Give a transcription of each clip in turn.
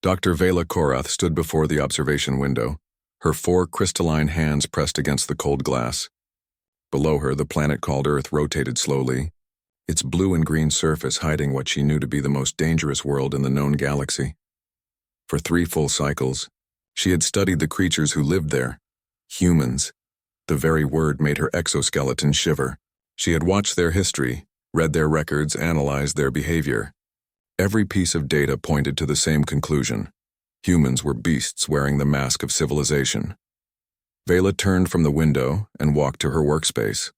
Dr. Vela Korath stood before the observation window, her 4 crystalline hands pressed against the cold glass. Below her, the planet called Earth rotated slowly, its blue and green surface hiding what she knew to be the most dangerous world in the known galaxy. For 3 full cycles, she had studied the creatures who lived there, humans. The very word made her exoskeleton shiver. She had watched their history, read their records, analyzed their behavior. Every piece of data pointed to the same conclusion. Humans were beasts wearing the mask of civilization. Vela turned from the window and walked to her workspace.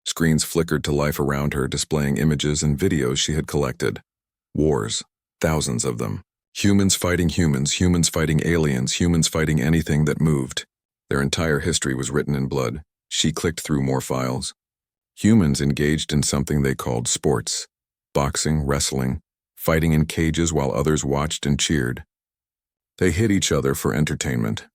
Screens flickered to life around her, displaying images and videos she had collected. Wars, thousands of them. Humans fighting humans, humans fighting aliens, humans fighting anything that moved. Their entire history was written in blood. She clicked through more files. Humans engaged in something they called sports. Boxing, wrestling, fighting in cages while others watched and cheered. They hit each other for entertainment.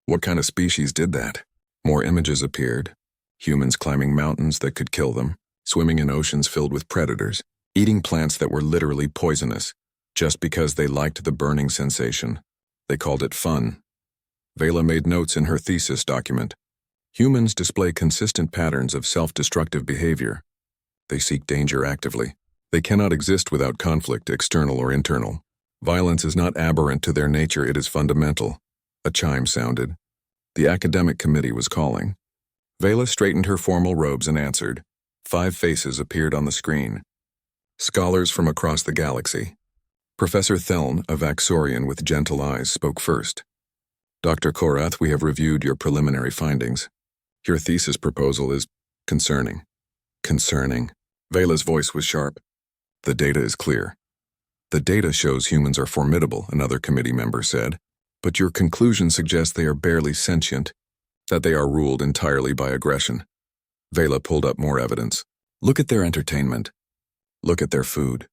What kind of species did that? More images appeared. Humans climbing mountains that could kill them, swimming in oceans filled with predators, eating plants that were literally poisonous, just because they liked the burning sensation. They called it fun. Vela made notes in her thesis document. Humans display consistent patterns of self-destructive behavior. They seek danger actively. They cannot exist without conflict, external or internal. Violence is not aberrant to their nature, it is fundamental. A chime sounded. The academic committee was calling. Vela straightened her formal robes and answered. 5 faces appeared on the screen. Scholars from across the galaxy. Professor Theln, a Vaxorian with gentle eyes, spoke first. Dr. Korath, we have reviewed your preliminary findings. Your thesis proposal is concerning. Concerning. Vela's voice was sharp. The data is clear. The data shows humans are formidable, another committee member said. But your conclusion suggests they are barely sentient, that they are ruled entirely by aggression. Vela pulled up more evidence. Look at their entertainment. Look at their food.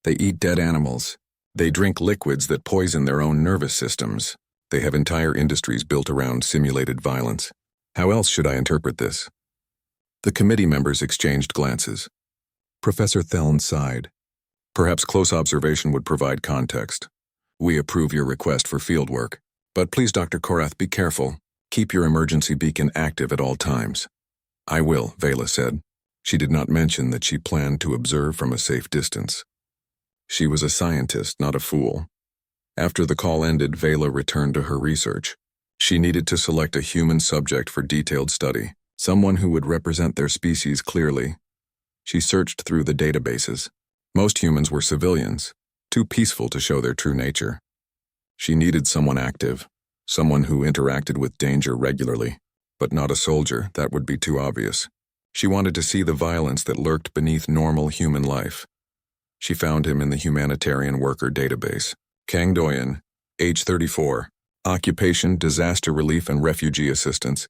They eat dead animals. They drink liquids that poison their own nervous systems. They have entire industries built around simulated violence. How else should I interpret this? The committee members exchanged glances. Professor Theln sighed. Perhaps close observation would provide context. We approve your request for fieldwork. But please, Dr. Korath, be careful. Keep your emergency beacon active at all times. I will, Vela said. She did not mention that she planned to observe from a safe distance. She was a scientist, not a fool. After the call ended, Vela returned to her research. She needed to select a human subject for detailed study, someone who would represent their species clearly. She searched through the databases. Most humans were civilians, too peaceful to show their true nature. She needed someone active, someone who interacted with danger regularly, but not a soldier, that would be too obvious. She wanted to see the violence that lurked beneath normal human life. She found him in the humanitarian worker database. Kang Doyen, age 34, occupation, disaster relief and refugee assistance.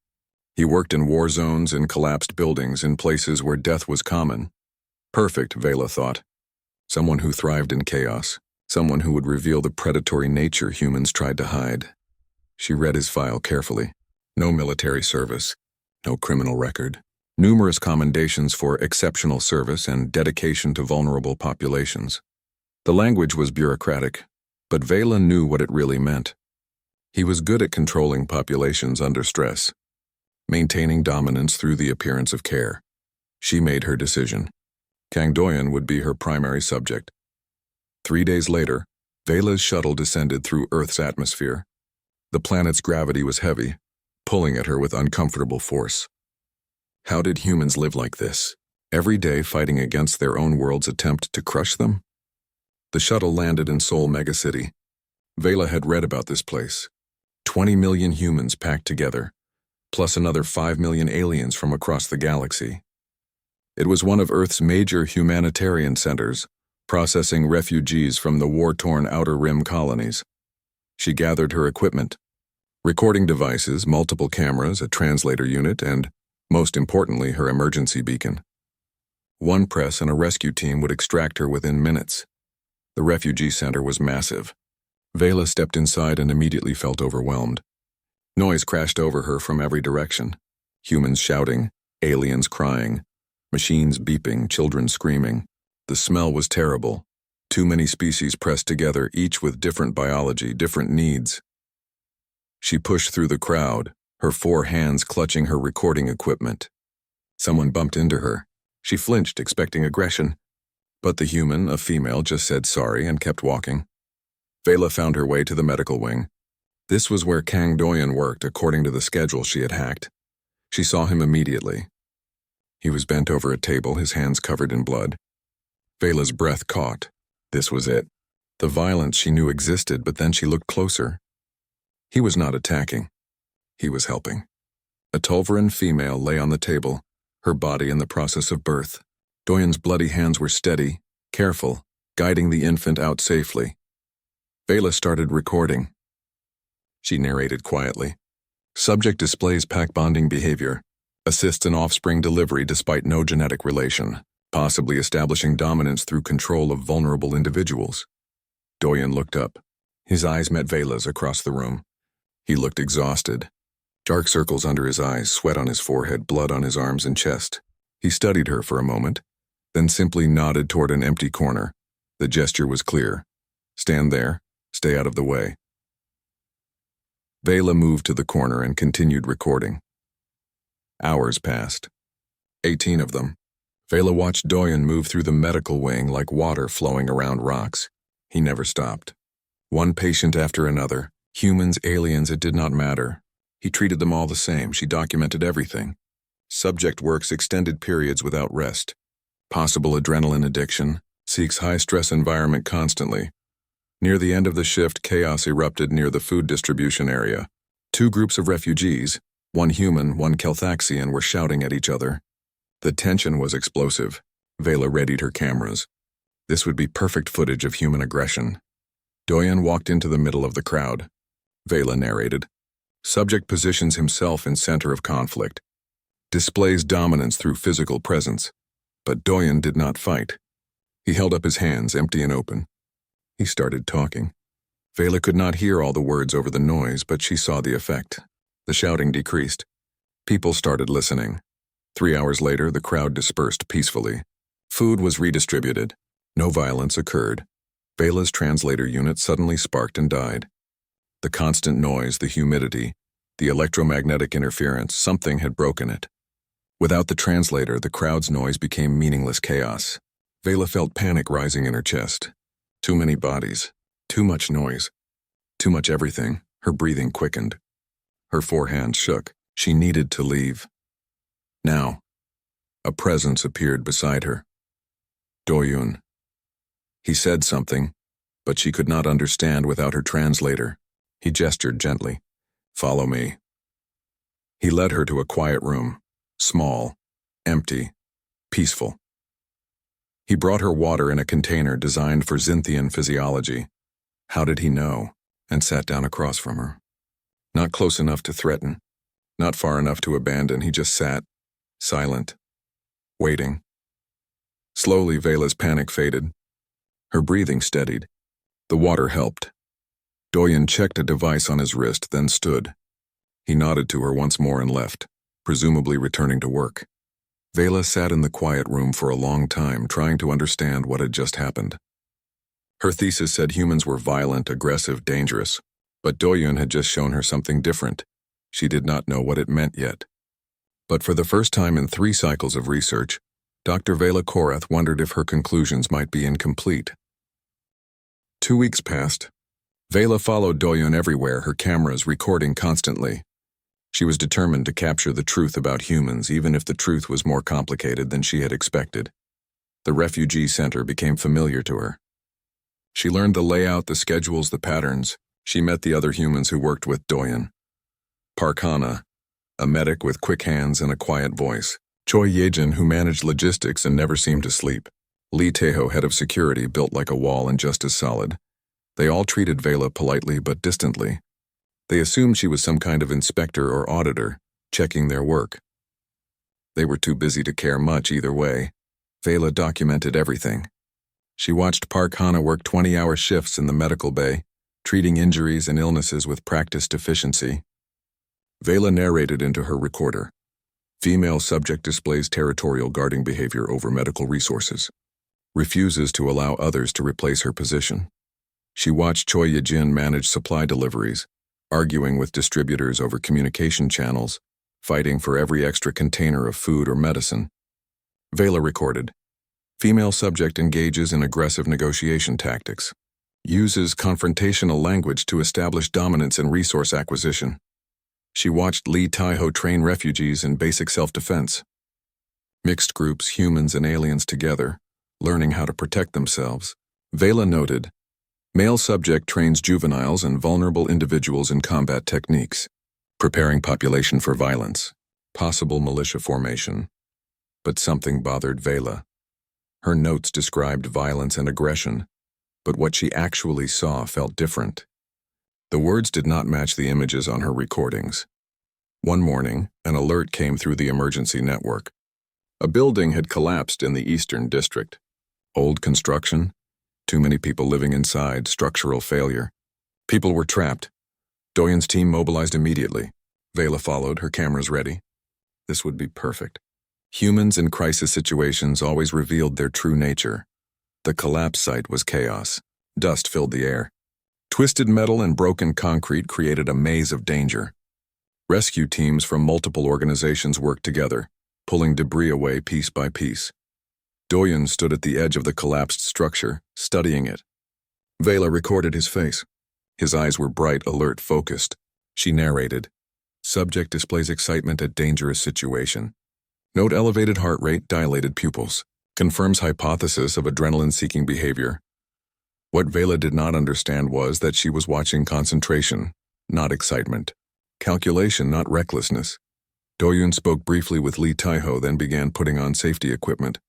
He worked in war zones, in collapsed buildings, in places where death was common. Perfect, Vela thought. Someone who thrived in chaos, someone who would reveal the predatory nature humans tried to hide. She read his file carefully. No military service, no criminal record. Numerous commendations for exceptional service and dedication to vulnerable populations. The language was bureaucratic, but Vela knew what it really meant. He was good at controlling populations under stress, maintaining dominance through the appearance of care. She made her decision. Kang Doyen would be her primary subject. 3 days later, Vela's shuttle descended through Earth's atmosphere. The planet's gravity was heavy, pulling at her with uncomfortable force. How did humans live like this, every day fighting against their own world's attempt to crush them? The shuttle landed in Seoul megacity. Vela had read about this place. 20 million humans packed together, plus another 5 million aliens from across the galaxy. It was one of Earth's major humanitarian centers, processing refugees from the war-torn Outer Rim colonies. She gathered her equipment, recording devices, multiple cameras, a translator unit, and, most importantly, her emergency beacon. One press and a rescue team would extract her within minutes. The refugee center was massive. Vela stepped inside and immediately felt overwhelmed. Noise crashed over her from every direction. Humans shouting, aliens crying, machines beeping, children screaming. The smell was terrible, Too many species pressed together, each with different biology, different needs. She pushed through the crowd, her 4 hands clutching her recording equipment. Someone bumped into her. She flinched, expecting aggression. But the human, a female, just said sorry and kept walking. Vela found her way to the medical wing. This was where Kang Doyen worked, according to the schedule she had hacked. She saw him immediately. He was bent over a table, his hands covered in blood. Vela's breath caught. This was it. The violence she knew existed, but then she looked closer. He was not attacking. He was helping. A Tulvaran female lay on the table, her body in the process of birth. Doyen's bloody hands were steady, careful, guiding the infant out safely. Vela started recording. She narrated quietly. Subject displays pack bonding behavior, assists in offspring delivery despite no genetic relation, possibly establishing dominance through control of vulnerable individuals. Doyen looked up. His eyes met Vela's across the room. He looked exhausted. Dark circles under his eyes, sweat on his forehead, blood on his arms and chest. He studied her for a moment, then simply nodded toward an empty corner. The gesture was clear. Stand there, stay out of the way. Vela moved to the corner and continued recording. Hours passed. 18 of them. Vela watched Doyen move through the medical wing like water flowing around rocks. He never stopped. One patient after another, humans, aliens, it did not matter. He treated them all the same. She documented everything. Subject works extended periods without rest. Possible adrenaline addiction, seeks high-stress environment constantly. Near the end of the shift, chaos erupted near the food distribution area. 2 groups of refugees, one human, one Kelthaxian, were shouting at each other. The tension was explosive. Vela readied her cameras. This would be perfect footage of human aggression. Doyen walked into the middle of the crowd. Vela narrated. Subject positions himself in center of conflict. Displays dominance through physical presence. But Doyen did not fight. He held up his hands, empty and open. He started talking. Vela could not hear all the words over the noise, but she saw the effect. The shouting decreased. People started listening. 3 hours later, the crowd dispersed peacefully. Food was redistributed. No violence occurred. Vela's translator unit suddenly sparked and died. The constant noise, the humidity, the electromagnetic interference, something had broken it. Without the translator, the crowd's noise became meaningless chaos. Vela felt panic rising in her chest. Too many bodies, too much noise, too much everything. Her breathing quickened. Her 4 hands shook. She needed to leave. Now, a presence appeared beside her. Doyen. He said something, but she could not understand without her translator. He gestured gently. Follow me. He led her to a quiet room. Small, empty, peaceful. He brought her water in a container designed for Xinthian physiology. How did he know? And sat down across from her. Not close enough to threaten, not far enough to abandon. He just sat, silent, waiting. Slowly, Vela's panic faded. Her breathing steadied. The water helped. Doyen checked a device on his wrist, then stood. He nodded to her once more and left, presumably returning to work. Vela sat in the quiet room for a long time, trying to understand what had just happened. Her thesis said humans were violent, aggressive, dangerous, but Doyen had just shown her something different. She did not know what it meant yet. But for the first time in 3 cycles of research, Dr. Vela Korath wondered if her conclusions might be incomplete. 2 weeks passed. Vela followed Doyen everywhere, her cameras recording constantly. She was determined to capture the truth about humans, even if the truth was more complicated than she had expected. The refugee center became familiar to her. She learned the layout, the schedules, the patterns. She met the other humans who worked with Doyen. Parkana, a medic with quick hands and a quiet voice. Choi Yejin, who managed logistics and never seemed to sleep. Lee Taeho, head of security, built like a wall and just as solid. They all treated Vela politely but distantly. They assumed she was some kind of inspector or auditor, checking their work. They were too busy to care much either way. Vela documented everything. She watched Park Hana work 20-hour shifts in the medical bay, treating injuries and illnesses with practiced efficiency. Vela narrated into her recorder. Female subject displays territorial guarding behavior over medical resources. refuses to allow others to replace her position. She watched Choi Yejin manage supply deliveries, arguing with distributors over communication channels, fighting for every extra container of food or medicine. Vela recorded. Female subject engages in aggressive negotiation tactics. Uses confrontational language to establish dominance in resource acquisition. She watched Lee Tae-ho train refugees in basic self-defense. Mixed groups, humans and aliens together, learning how to protect themselves. Vela noted, male subject trains juveniles and vulnerable individuals in combat techniques, preparing population for violence, possible militia formation. But something bothered Vela. Her notes described violence and aggression, but what she actually saw felt different. The words did not match the images on her recordings. One morning, an alert came through the emergency network. A building had collapsed in the Eastern District. Old construction, too many people living inside, structural failure. People were trapped. Doyen's team mobilized immediately. Vela followed, her cameras ready. This would be perfect. Humans in crisis situations always revealed their true nature. The collapse site was chaos. Dust filled the air. Twisted metal and broken concrete created a maze of danger. Rescue teams from multiple organizations worked together, pulling debris away piece by piece. Doyen stood at the edge of the collapsed structure, studying it. Vela recorded his face. His eyes were bright, alert, focused. She narrated. Subject displays excitement at dangerous situation. Note elevated heart rate, dilated pupils. Confirms hypothesis of adrenaline-seeking behavior. What Vela did not understand was that she was watching concentration, not excitement. Calculation, not recklessness. Doyen spoke briefly with Lee Tae-ho, then began putting on safety equipment.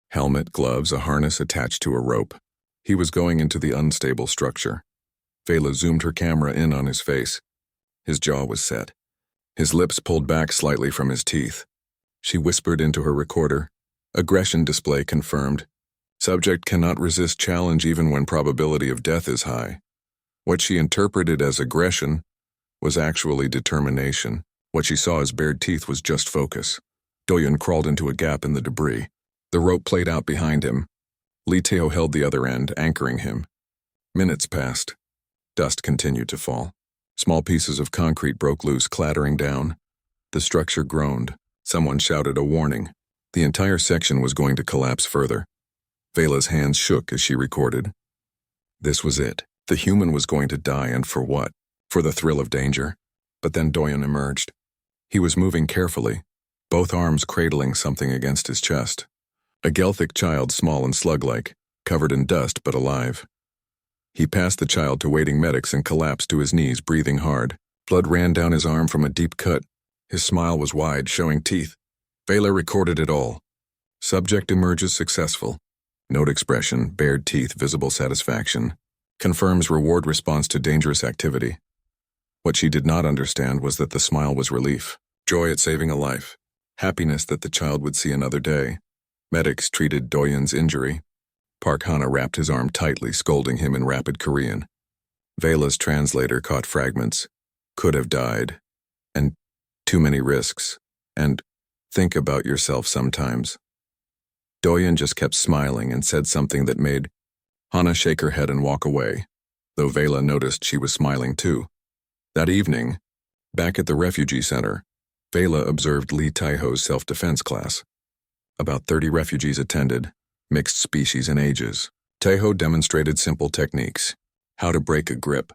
Helmet, gloves, a harness attached to a rope. He was going into the unstable structure. Vela zoomed her camera in on his face. His jaw was set. His lips pulled back slightly from his teeth. She whispered into her recorder. Aggression display confirmed. Subject cannot resist challenge even when probability of death is high. What she interpreted as aggression was actually determination. What she saw as bared teeth was just focus. Doyen crawled into a gap in the debris. The rope played out behind him. Lee Tae-ho held the other end, anchoring him. Minutes passed. Dust continued to fall. Small pieces of concrete broke loose, clattering down. The structure groaned. Someone shouted a warning. The entire section was going to collapse further. Vela's hands shook as she recorded. This was it. The human was going to die, and for what? For the thrill of danger. But then Doyen emerged. He was moving carefully, both arms cradling something against his chest. A Gelthic child, small and slug-like, covered in dust but alive. He passed the child to waiting medics and collapsed to his knees, breathing hard. Blood ran down his arm from a deep cut. His smile was wide, showing teeth. Vela recorded it all. Subject emerges successful. Note expression, bared teeth, visible satisfaction. Confirms reward response to dangerous activity. What she did not understand was that the smile was relief, joy at saving a life, happiness that the child would see another day. Medics treated Doyen's injury. Park Hana wrapped his arm tightly, scolding him in rapid Korean. Vela's translator caught fragments. Could have died. And too many risks. And think about yourself sometimes. Doyen just kept smiling and said something that made Hana shake her head and walk away, though Vela noticed she was smiling too. That evening, back at the refugee center, Vela observed Lee Tae-ho's self-defense class. About 30 refugees attended, mixed species and ages. Tae-ho demonstrated simple techniques. How to break a grip,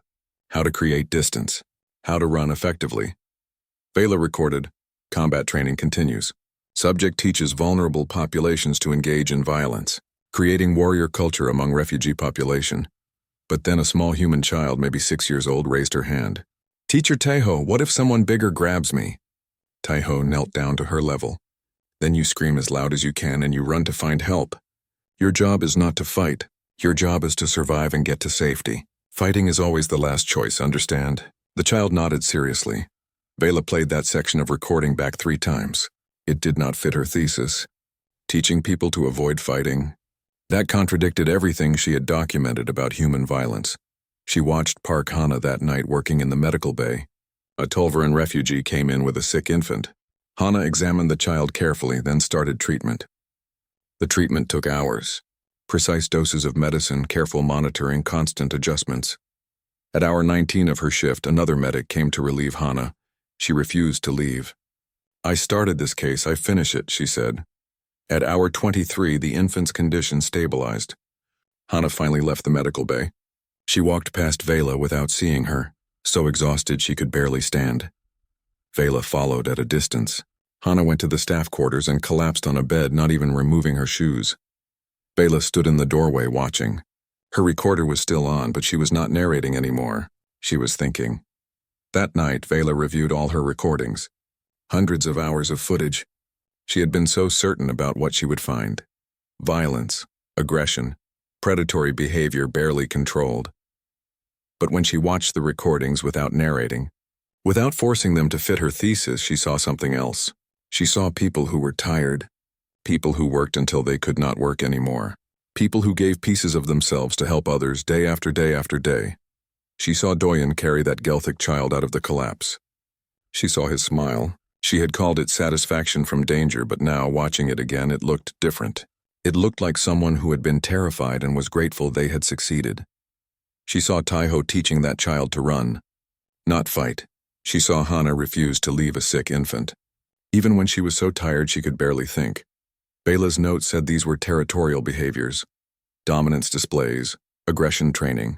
how to create distance, how to run effectively. Vela recorded, combat training continues. Subject teaches vulnerable populations to engage in violence, creating warrior culture among refugee population. But then a small human child, maybe 6 years old, raised her hand. Teacher Tae-ho, what if someone bigger grabs me? Tae-ho knelt down to her level. Then you scream as loud as you can and you run to find help. Your job is not to fight. Your job is to survive and get to safety. Fighting is always the last choice, understand? The child nodded seriously. Vela played that section of recording back 3 times. It did not fit her thesis. Teaching people to avoid fighting. That contradicted everything she had documented about human violence. She watched Park Hana that night working in the medical bay. A Tulvaran refugee came in with a sick infant. Hana examined the child carefully, then started treatment. The treatment took hours. Precise doses of medicine, careful monitoring, constant adjustments. At hour 19 of her shift, another medic came to relieve Hana. She refused to leave. "I started this case, I finish it," she said. At hour 23, the infant's condition stabilized. Hana finally left the medical bay. She walked past Vela without seeing her, so exhausted she could barely stand. Vela followed at a distance. Hana went to the staff quarters and collapsed on a bed, not even removing her shoes. Vela stood in the doorway watching. Her recorder was still on, but she was not narrating anymore. She was thinking. That night, Vela reviewed all her recordings. Hundreds of hours of footage. She had been so certain about what she would find. Violence, aggression, predatory behavior barely controlled. But when she watched the recordings without narrating, without forcing them to fit her thesis, she saw something else. She saw people who were tired, people who worked until they could not work anymore, people who gave pieces of themselves to help others day after day after day. She saw Doyen carry that Gelthic child out of the collapse. She saw his smile. She had called it satisfaction from danger, but now, watching it again, it looked different. It looked like someone who had been terrified and was grateful they had succeeded. She saw Taiho teaching that child to run, not fight. She saw Hana refuse to leave a sick infant, even when she was so tired she could barely think. Vela's note said these were territorial behaviors, dominance displays, aggression training.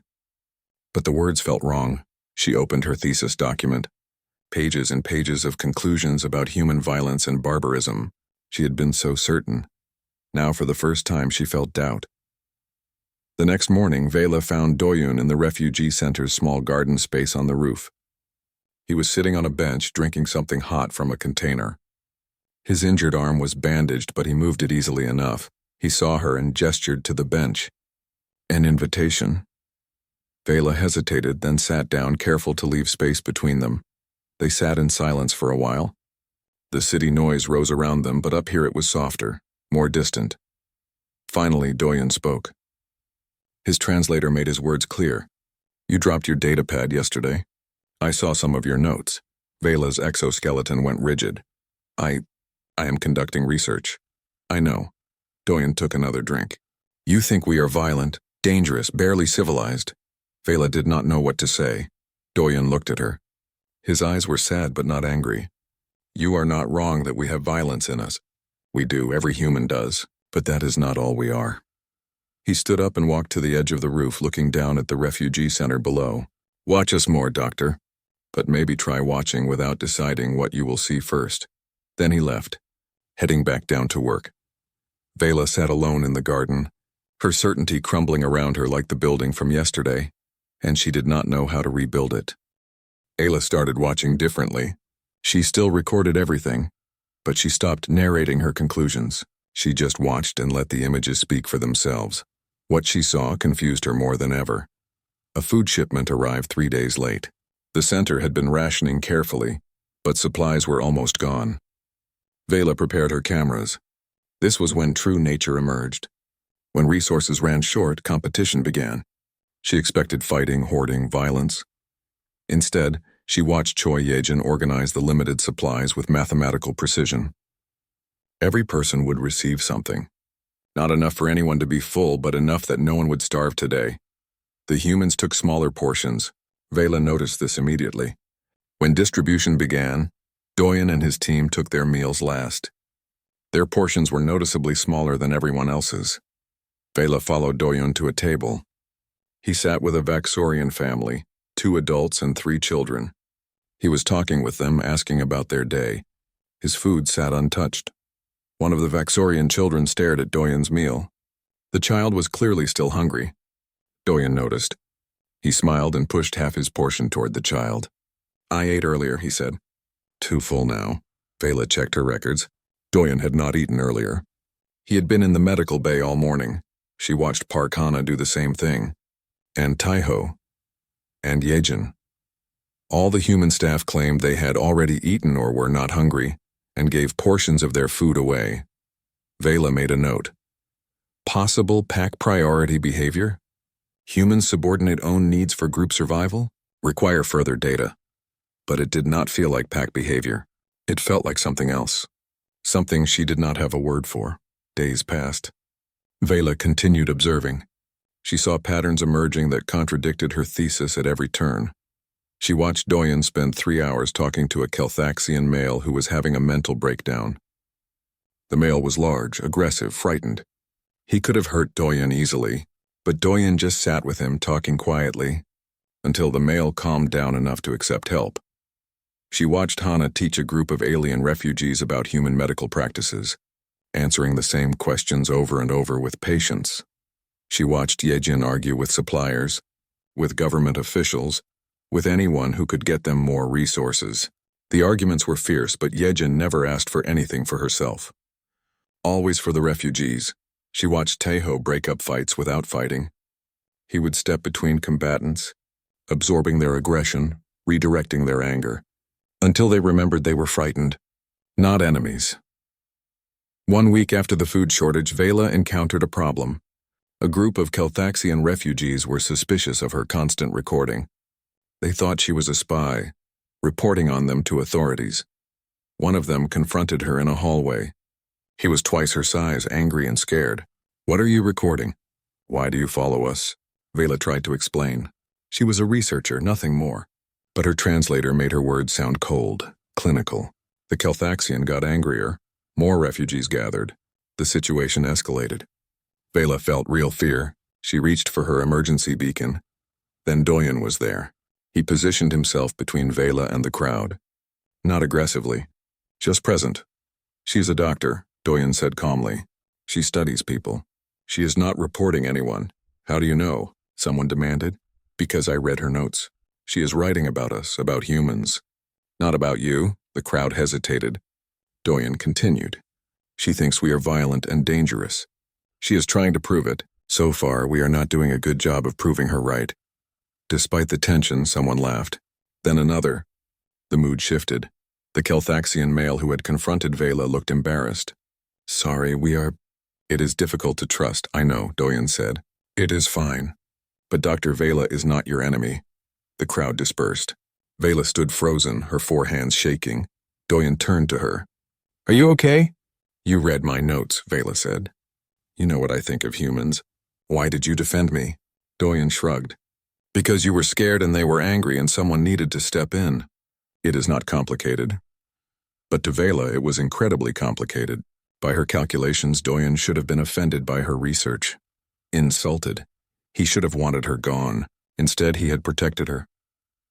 But the words felt wrong. She opened her thesis document. Pages and pages of conclusions about human violence and barbarism. She had been so certain. Now, for the first time, she felt doubt. The next morning, Vela found Doyun in the refugee center's small garden space on the roof. He was sitting on a bench, drinking something hot from a container. His injured arm was bandaged, but he moved it easily enough. He saw her and gestured to the bench. An invitation? Vela hesitated, then sat down, careful to leave space between them. They sat in silence for a while. The city noise rose around them, but up here it was softer, more distant. Finally, Doyen spoke. His translator made his words clear. "You dropped your datapad yesterday. I saw some of your notes." Vela's exoskeleton went rigid. I am conducting research." "I know." Doyen took another drink. "You think we are violent, dangerous, barely civilized." Vela did not know what to say. Doyen looked at her. His eyes were sad but not angry. "You are not wrong that we have violence in us. We do, every human does, but that is not all we are." He stood up and walked to the edge of the roof, looking down at the refugee center below. "Watch us more, Doctor. But maybe try watching without deciding what you will see first." Then he left, heading back down to work. Vela sat alone in the garden, her certainty crumbling around her like the building from yesterday, and she did not know how to rebuild it. Ayla started watching differently. She still recorded everything, but she stopped narrating her conclusions. She just watched and let the images speak for themselves. What she saw confused her more than ever. A food shipment arrived 3 days late. The center had been rationing carefully, but supplies were almost gone. Vela prepared her cameras. This was when true nature emerged. When resources ran short, competition began. She expected fighting, hoarding, violence. Instead, she watched Choi Yejin organize the limited supplies with mathematical precision. Every person would receive something. Not enough for anyone to be full, but enough that no one would starve today. The humans took smaller portions. Vela noticed this immediately. When distribution began, Doyen and his team took their meals last. Their portions were noticeably smaller than everyone else's. Vela followed Doyen to a table. He sat with a Vaxorian family, 2 adults and 3 children. He was talking with them, asking about their day. His food sat untouched. One of the Vaxorian children stared at Doyen's meal. The child was clearly still hungry. Doyen noticed. He smiled and pushed half his portion toward the child. "I ate earlier," he said. "Too full now." Vela checked her records. Doyen had not eaten earlier. He had been in the medical bay all morning. She watched Park Hana do the same thing. And Taiho. And Yejin. All the human staff claimed they had already eaten or were not hungry, and gave portions of their food away. Vela made a note. Possible pack priority behavior? Humans subordinate own needs for group survival? Require further data. But it did not feel like pack behavior. It felt like something else. Something she did not have a word for. Days passed. Vela continued observing. She saw patterns emerging that contradicted her thesis at every turn. She watched Doyen spend 3 hours talking to a Kelthaxian male who was having a mental breakdown. The male was large, aggressive, frightened. He could have hurt Doyen easily, but Doyen just sat with him talking quietly until the male calmed down enough to accept help. She watched Hana teach a group of alien refugees about human medical practices, answering the same questions over and over with patience. She watched Yejin argue with suppliers, with government officials, with anyone who could get them more resources. The arguments were fierce, but Yejin never asked for anything for herself. Always for the refugees. She watched Taeho break up fights without fighting. He would step between combatants, absorbing their aggression, redirecting their anger, until they remembered they were frightened, not enemies. 1 week after the food shortage, Vela encountered a problem. A group of Kelthaxian refugees were suspicious of her constant recording. They thought she was a spy, reporting on them to authorities. One of them confronted her in a hallway. He was twice her size, angry and scared. "What are you recording? Why do you follow us?" Vela tried to explain. She was a researcher, nothing more. But her translator made her words sound cold, clinical. The Kelthaxian got angrier. More refugees gathered. The situation escalated. Vela felt real fear. She reached for her emergency beacon. Then Doyen was there. He positioned himself between Vela and the crowd. Not aggressively, just present. "She's a doctor," Doyen said calmly. "She studies people. She is not reporting anyone." "How do you know?" someone demanded. "Because I read her notes. She is writing about us, about humans." "Not about you," the crowd hesitated. Doyen continued. "She thinks we are violent and dangerous. She is trying to prove it. So far, we are not doing a good job of proving her right." Despite the tension, someone laughed. Then another. The mood shifted. The Kelthaxian male who had confronted Vela looked embarrassed. "Sorry, It is difficult to trust, I know," Doyen said. "It is fine. But Dr. Vela is not your enemy." The crowd dispersed. Vela stood frozen, her 4 hands shaking. Doyen turned to her. "Are you okay?" "You read my notes," Vela said. "You know what I think of humans. Why did you defend me?" Doyen shrugged. "Because you were scared and they were angry and someone needed to step in." It is not complicated. But to Vela it was incredibly complicated. By her calculations, Doyen should have been offended by her research. Insulted. He should have wanted her gone. Instead, he had protected her.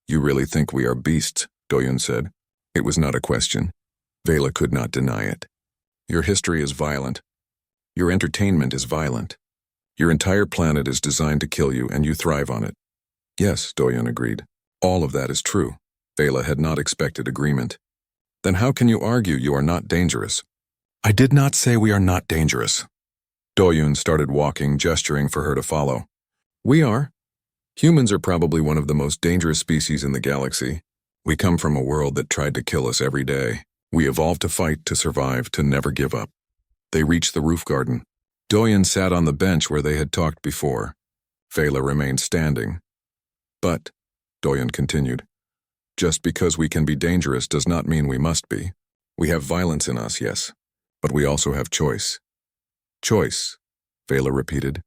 "You really think we are beasts?" Doyen said. It was not a question. Vela could not deny it. "Your history is violent. Your entertainment is violent. Your entire planet is designed to kill you, and you thrive on it." "Yes," Doyen agreed. "All of that is true." Vela had not expected agreement. "Then how can you argue you are not dangerous?" "I did not say we are not dangerous." Doyen started walking, gesturing for her to follow. "We are. Humans are probably one of the most dangerous species in the galaxy. We come from a world that tried to kill us every day. We evolved to fight, to survive, to never give up." They reached the roof garden. Doyen sat on the bench where they had talked before. Vela remained standing. "But," Doyen continued, "just because we can be dangerous does not mean we must be. We have violence in us, yes, but we also have choice." "Choice," Vela repeated.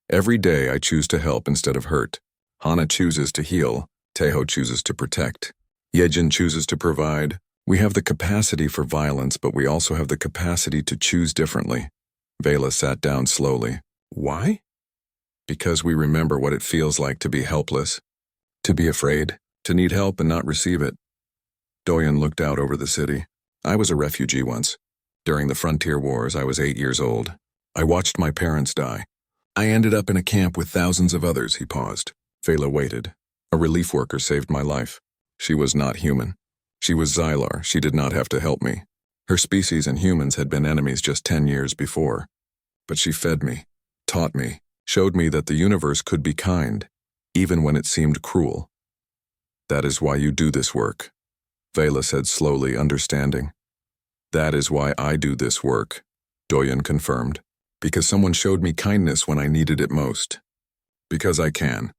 "Every day I choose to help instead of hurt. Hana chooses to heal. Taeho chooses to protect. Yejin chooses to provide. We have the capacity for violence, but we also have the capacity to choose differently." Vela sat down slowly. "Why?" "Because we remember what it feels like to be helpless, to be afraid, to need help and not receive it." Doyen looked out over the city. "I was a refugee once. During the frontier wars, I was 8 years old. I watched my parents die. I ended up in a camp with thousands of others." He paused. Vela waited. "A relief worker saved my life. She was not human. She was Xylar. She did not have to help me. Her species and humans had been enemies just 10 years before. But she fed me, taught me, showed me that the universe could be kind, even when it seemed cruel." "That is why you do this work," Vela said slowly, understanding. "That is why I do this work," Doyen confirmed. "Because someone showed me kindness when I needed it most. Because I can.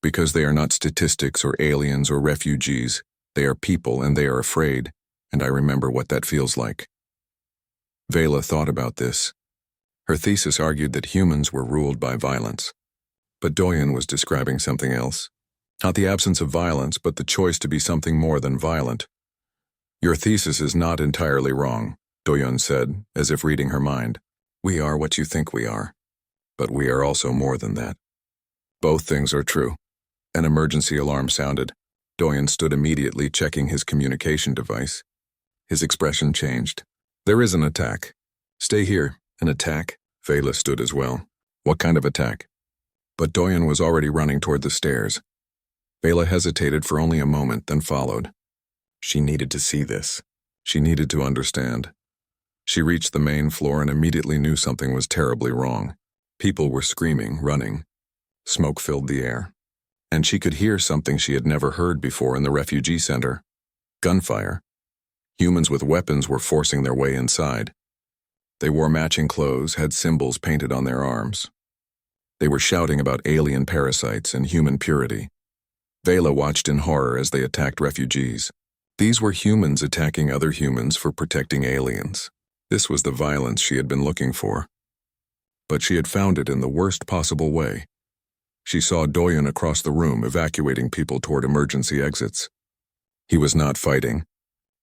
Because they are not statistics or aliens or refugees. They are people and they are afraid, and I remember what that feels like." Vela thought about this. Her thesis argued that humans were ruled by violence. But Doyen was describing something else. Not the absence of violence, but the choice to be something more than violent. Your thesis is not entirely wrong, Doyen said, as if reading her mind. We are what you think we are. But we are also more than that. Both things are true. An emergency alarm sounded. Doyen stood immediately, checking his communication device. His expression changed. There is an attack. Stay here. An attack? Vela stood as well. What kind of attack? But Doyen was already running toward the stairs. Vela hesitated for only a moment, then followed. She needed to see this. She needed to understand. She reached the main floor and immediately knew something was terribly wrong. People were screaming, running. Smoke filled the air. And she could hear something she had never heard before in the refugee center. Gunfire. Humans with weapons were forcing their way inside. They wore matching clothes, had symbols painted on their arms. They were shouting about alien parasites and human purity. Vela watched in horror as they attacked refugees. These were humans attacking other humans for protecting aliens. This was the violence she had been looking for. But she had found it in the worst possible way. She saw Doyen across the room evacuating people toward emergency exits. He was not fighting.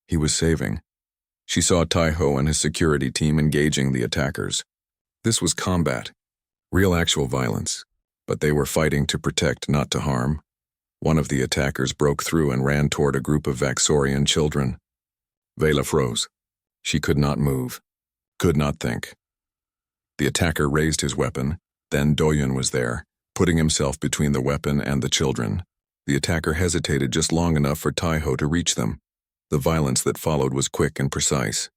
He was saving. She saw Taiho and his security team engaging the attackers. This was combat. Real actual violence. But they were fighting to protect, not to harm. One of the attackers broke through and ran toward a group of Vaxorian children. Vela froze. She could not move. Could not think. The attacker raised his weapon. Then Doyen was there, putting himself between the weapon and the children. The attacker hesitated just long enough for Taiho to reach them. The violence that followed was quick and precise.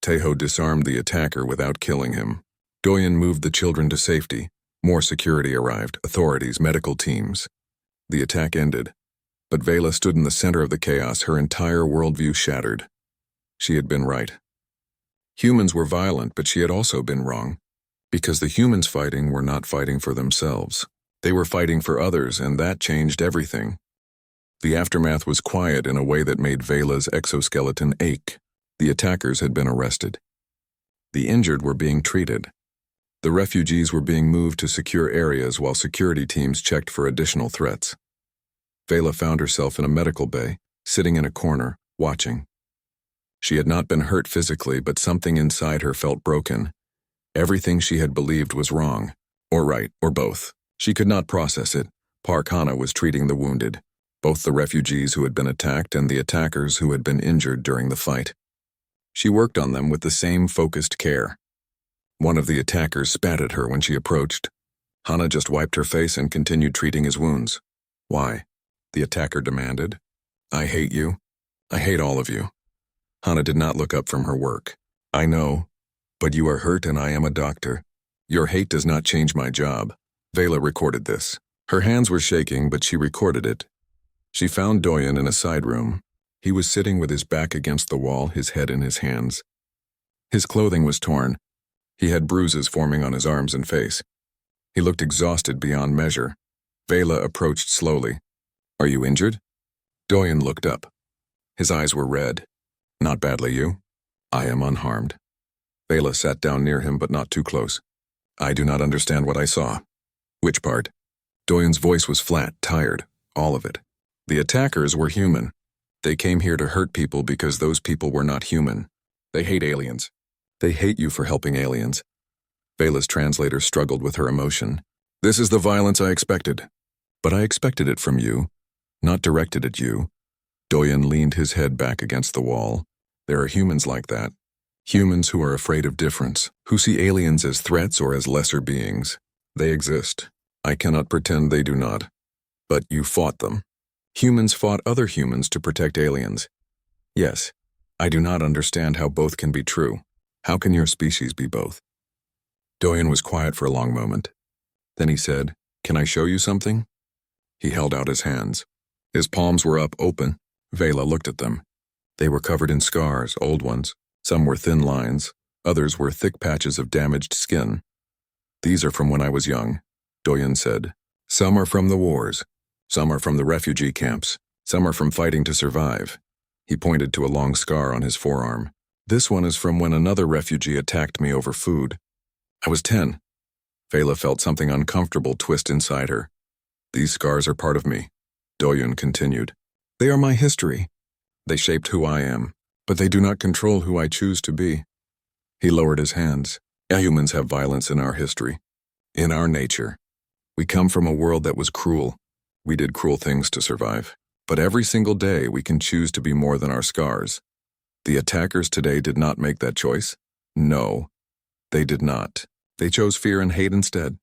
Taiho disarmed the attacker without killing him. Doyen moved the children to safety. More security arrived, authorities, medical teams. The attack ended, but Vela stood in the center of the chaos, her entire worldview shattered. She had been right. Humans were violent, but she had also been wrong. Because the humans fighting were not fighting for themselves. They were fighting for others, and that changed everything. The aftermath was quiet in a way that made Vela's exoskeleton ache. The attackers had been arrested. The injured were being treated. The refugees were being moved to secure areas while security teams checked for additional threats. Vela found herself in a medical bay, sitting in a corner, watching. She had not been hurt physically, but something inside her felt broken. Everything she had believed was wrong, or right, or both. She could not process it. Park Hana was treating the wounded, both the refugees who had been attacked and the attackers who had been injured during the fight. She worked on them with the same focused care. One of the attackers spat at her when she approached. Hana just wiped her face and continued treating his wounds. Why? The attacker demanded. I hate you. I hate all of you. Hana did not look up from her work. I know, but you are hurt and I am a doctor. Your hate does not change my job. Vela recorded this. Her hands were shaking, but she recorded it. She found Doyen in a side room. He was sitting with his back against the wall, his head in his hands. His clothing was torn. He had bruises forming on his arms and face. He looked exhausted beyond measure. Vela approached slowly. Are you injured? Doyen looked up. His eyes were red. Not badly, you? I am unharmed. Vela sat down near him, but not too close. I do not understand what I saw. Which part? Doyen's voice was flat, tired, all of it. The attackers were human. They came here to hurt people because those people were not human. They hate aliens. They hate you for helping aliens. Vela's translator struggled with her emotion. This is the violence I expected. But I expected it from you, not directed at you. Doyen leaned his head back against the wall. There are humans like that. Humans who are afraid of difference, who see aliens as threats or as lesser beings. They exist. I cannot pretend they do not. But you fought them. Humans fought other humans to protect aliens. Yes, I do not understand how both can be true. How can your species be both? Doyen was quiet for a long moment. Then he said, Can I show you something? He held out his hands. His palms were up, open. Vela looked at them. They were covered in scars, old ones. Some were thin lines. Others were thick patches of damaged skin. These are from when I was young, Doyen said. Some are from the wars. Some are from the refugee camps. Some are from fighting to survive. He pointed to a long scar on his forearm. This one is from when another refugee attacked me over food. I was 10. Vela felt something uncomfortable twist inside her. These scars are part of me, Doyun continued. They are my history. They shaped who I am, but they do not control who I choose to be. He lowered his hands. Humans have violence in our history, in our nature. We come from a world that was cruel. We did cruel things to survive. But every single day we can choose to be more than our scars. The attackers today did not make that choice. No, they did not. They chose fear and hate instead.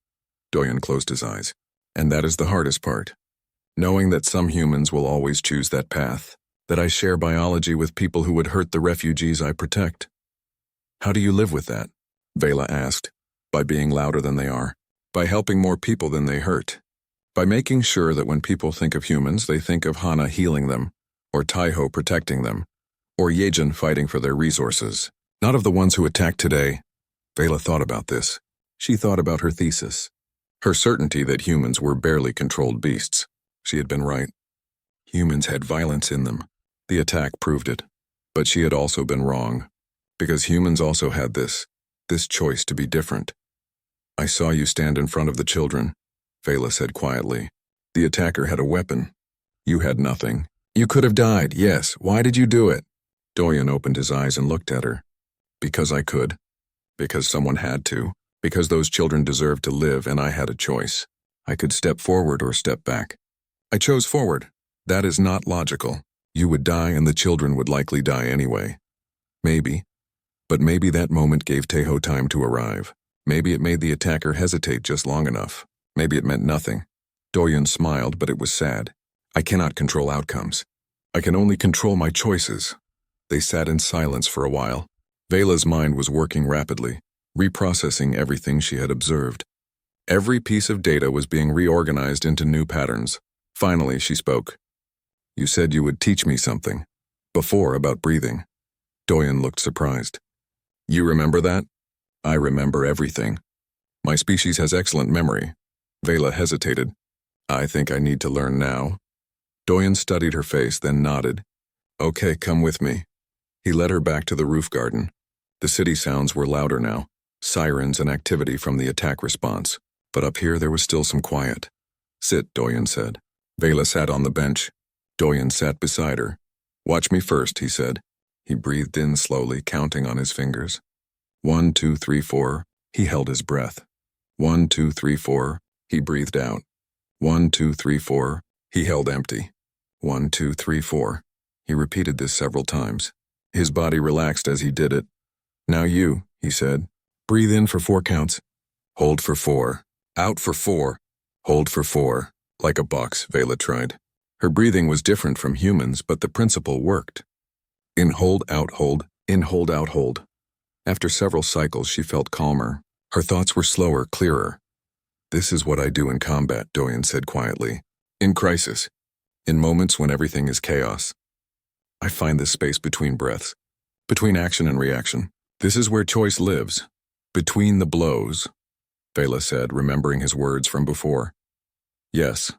Doyun closed his eyes. And that is the hardest part. Knowing that some humans will always choose that path. That I share biology with people who would hurt the refugees I protect. How do you live with that? Vela asked. By being louder than they are. By helping more people than they hurt. By making sure that when people think of humans, they think of Hana healing them, or Taiho protecting them, or Yejin fighting for their resources. Not of the ones who attacked today. Vela thought about this. She thought about her thesis. Her certainty that humans were barely controlled beasts. She had been right. Humans had violence in them. The attack proved it. But she had also been wrong. Because humans also had this choice to be different. I saw you stand in front of the children, Vela said quietly. The attacker had a weapon. You had nothing. You could have died, yes. Why did you do it? Doyun opened his eyes and looked at her. Because I could. Because someone had to. Because those children deserved to live and I had a choice. I could step forward or step back. I chose forward. That is not logical. You would die and the children would likely die anyway. Maybe. But maybe that moment gave Taiho time to arrive. Maybe it made the attacker hesitate just long enough. Maybe it meant nothing. Doyun smiled, but it was sad. I cannot control outcomes. I can only control my choices. They sat in silence for a while. Vela's mind was working rapidly, reprocessing everything she had observed. Every piece of data was being reorganized into new patterns. Finally, she spoke. You said you would teach me something. Before, about breathing. Doyun looked surprised. You remember that? I remember everything. My species has excellent memory. Vela hesitated. I think I need to learn now. Doyun studied her face, then nodded. Okay, come with me. He led her back to the roof garden. The city sounds were louder now, sirens and activity from the attack response. But up here there was still some quiet. Sit, Doyun said. Vela sat on the bench. Doyun sat beside her. Watch me first, he said. He breathed in slowly, counting on his fingers. 1, 2, 3, 4. He held his breath. 1, 2, 3, 4. He breathed out. 1, 2, 3, 4. He held empty. 1, 2, 3, 4. He repeated this several times. His body relaxed as he did it. Now you, he said. Breathe in for 4 counts. Hold for 4. Out for 4. Hold for 4. Like a box, Vela tried. Her breathing was different from humans, but the principle worked. In, hold, out, hold. In, hold, out, hold. After several cycles, she felt calmer. Her thoughts were slower, clearer. This is what I do in combat, Doyun said quietly. In crisis. In moments when everything is chaos. I find this space between breaths. Between action and reaction. This is where choice lives. Between the blows, Vela said, remembering his words from before. Yes.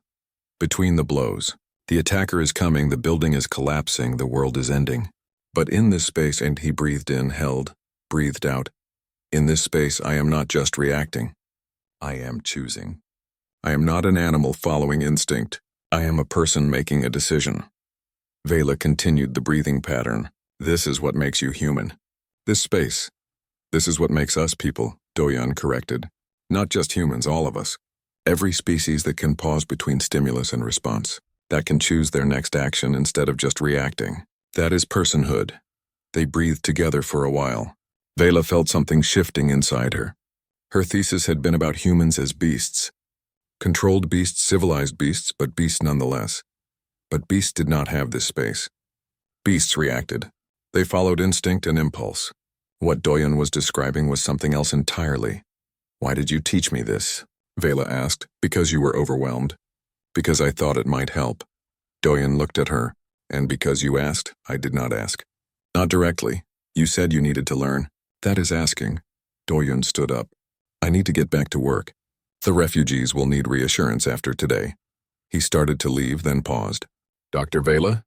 Between the blows. The attacker is coming, the building is collapsing, the world is ending. But in this space, and he breathed in, held, breathed out. In this space, I am not just reacting. I am choosing. I am not an animal following instinct. I am a person making a decision. Vela continued the breathing pattern. This is what makes you human. This space. This is what makes us people, Doyun corrected. Not just humans, all of us. Every species that can pause between stimulus and response. That can choose their next action instead of just reacting. That is personhood. They breathed together for a while. Vela felt something shifting inside her. Her thesis had been about humans as beasts. Controlled beasts, civilized beasts, but beasts nonetheless. But beasts did not have this space. Beasts reacted. They followed instinct and impulse. What Doyun was describing was something else entirely. Why did you teach me this? Vela asked. Because you were overwhelmed. Because I thought it might help. Doyun looked at her. And because you asked, I did not ask. Not directly. You said you needed to learn. That is asking. Doyun stood up. I need to get back to work. The refugees will need reassurance after today. He started to leave, then paused. Dr. Vela?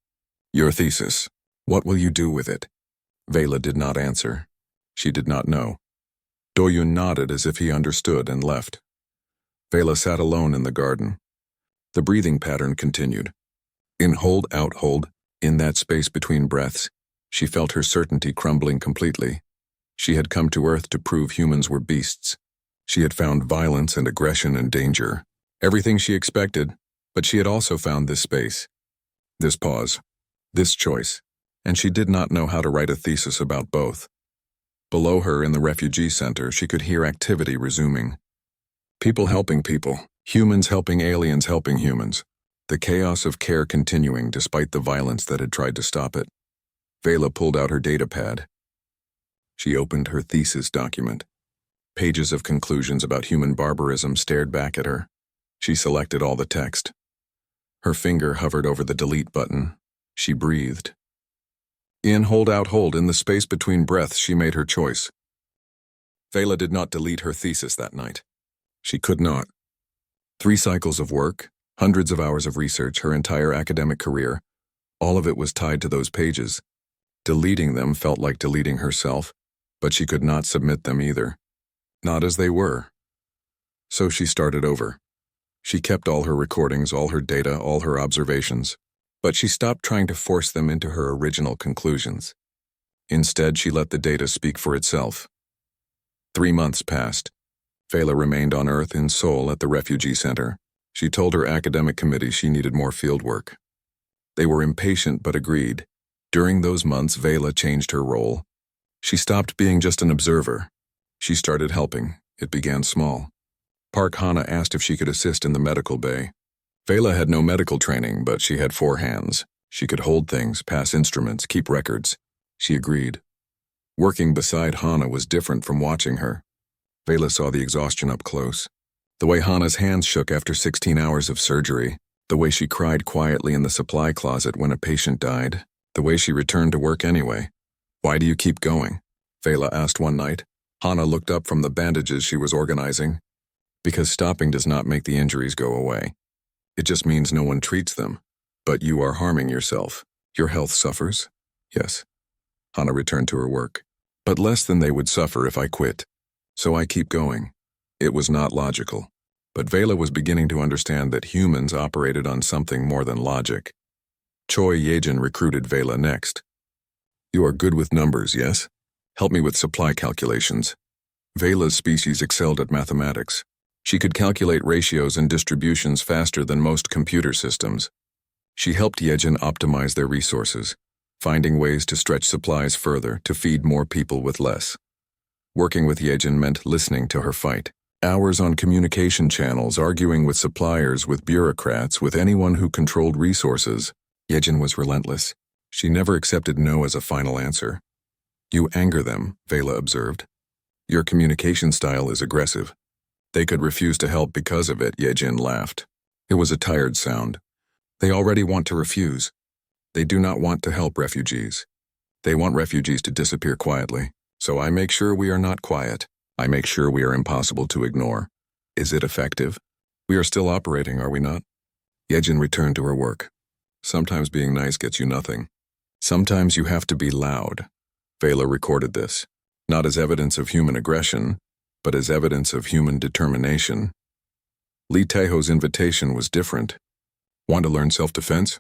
Your thesis. What will you do with it? Vela did not answer. She did not know. Doyun nodded as if he understood and left. Vela sat alone in the garden. The breathing pattern continued. In hold, out, hold, in that space between breaths, she felt her certainty crumbling completely. She had come to Earth to prove humans were beasts. She had found violence and aggression and danger. Everything she expected, but she had also found this space, this pause, this choice, and she did not know how to write a thesis about both. Below her in the refugee center, she could hear activity resuming. People helping people, humans helping aliens helping humans. The chaos of care continuing despite the violence that had tried to stop it. Vela pulled out her datapad. She opened her thesis document. Pages of conclusions about human barbarism stared back at her. She selected all the text. Her finger hovered over the delete button. She breathed. In, hold, out, hold, in the space between breaths, she made her choice. Vela did not delete her thesis that night. She could not. 3 cycles of work, hundreds of hours of research, her entire academic career, all of it was tied to those pages. Deleting them felt like deleting herself, but she could not submit them either. Not as they were. So she started over. She kept all her recordings, all her data, all her observations, but she stopped trying to force them into her original conclusions. Instead, she let the data speak for itself. 3 months passed. Vela remained on Earth in Seoul at the refugee center. She told her academic committee she needed more fieldwork. They were impatient but agreed. During those months, Vela changed her role. She stopped being just an observer. She started helping. It began small. Park Hana asked if she could assist in the medical bay. Vela had no medical training, but she had 4 hands. She could hold things, pass instruments, keep records. She agreed. Working beside Hana was different from watching her. Vela saw the exhaustion up close. The way Hana's hands shook after 16 hours of surgery, the way she cried quietly in the supply closet when a patient died, the way she returned to work anyway. Why do you keep going? Vela asked one night. Hana looked up from the bandages she was organizing. Because stopping does not make the injuries go away. It just means no one treats them. But you are harming yourself. Your health suffers? Yes. Hana returned to her work. But less than they would suffer if I quit. So I keep going. It was not logical. But Vela was beginning to understand that humans operated on something more than logic. Choi Yejin recruited Vela next. You are good with numbers, yes? Help me with supply calculations. Vela's species excelled at mathematics. She could calculate ratios and distributions faster than most computer systems. She helped Yejin optimize their resources, finding ways to stretch supplies further to feed more people with less. Working with Yejin meant listening to her fight. Hours on communication channels, arguing with suppliers, with bureaucrats, with anyone who controlled resources. Yejin was relentless. She never accepted no as a final answer. You anger them, Vela observed. Your communication style is aggressive. They could refuse to help because of it, Yejin laughed. It was a tired sound. They already want to refuse. They do not want to help refugees. They want refugees to disappear quietly. So I make sure we are not quiet. I make sure we are impossible to ignore. Is it effective? We are still operating, are we not? Yejin returned to her work. Sometimes being nice gets you nothing. Sometimes you have to be loud. Vela recorded this, not as evidence of human aggression, but as evidence of human determination. Lee Taeho's invitation was different. Want to learn self-defense?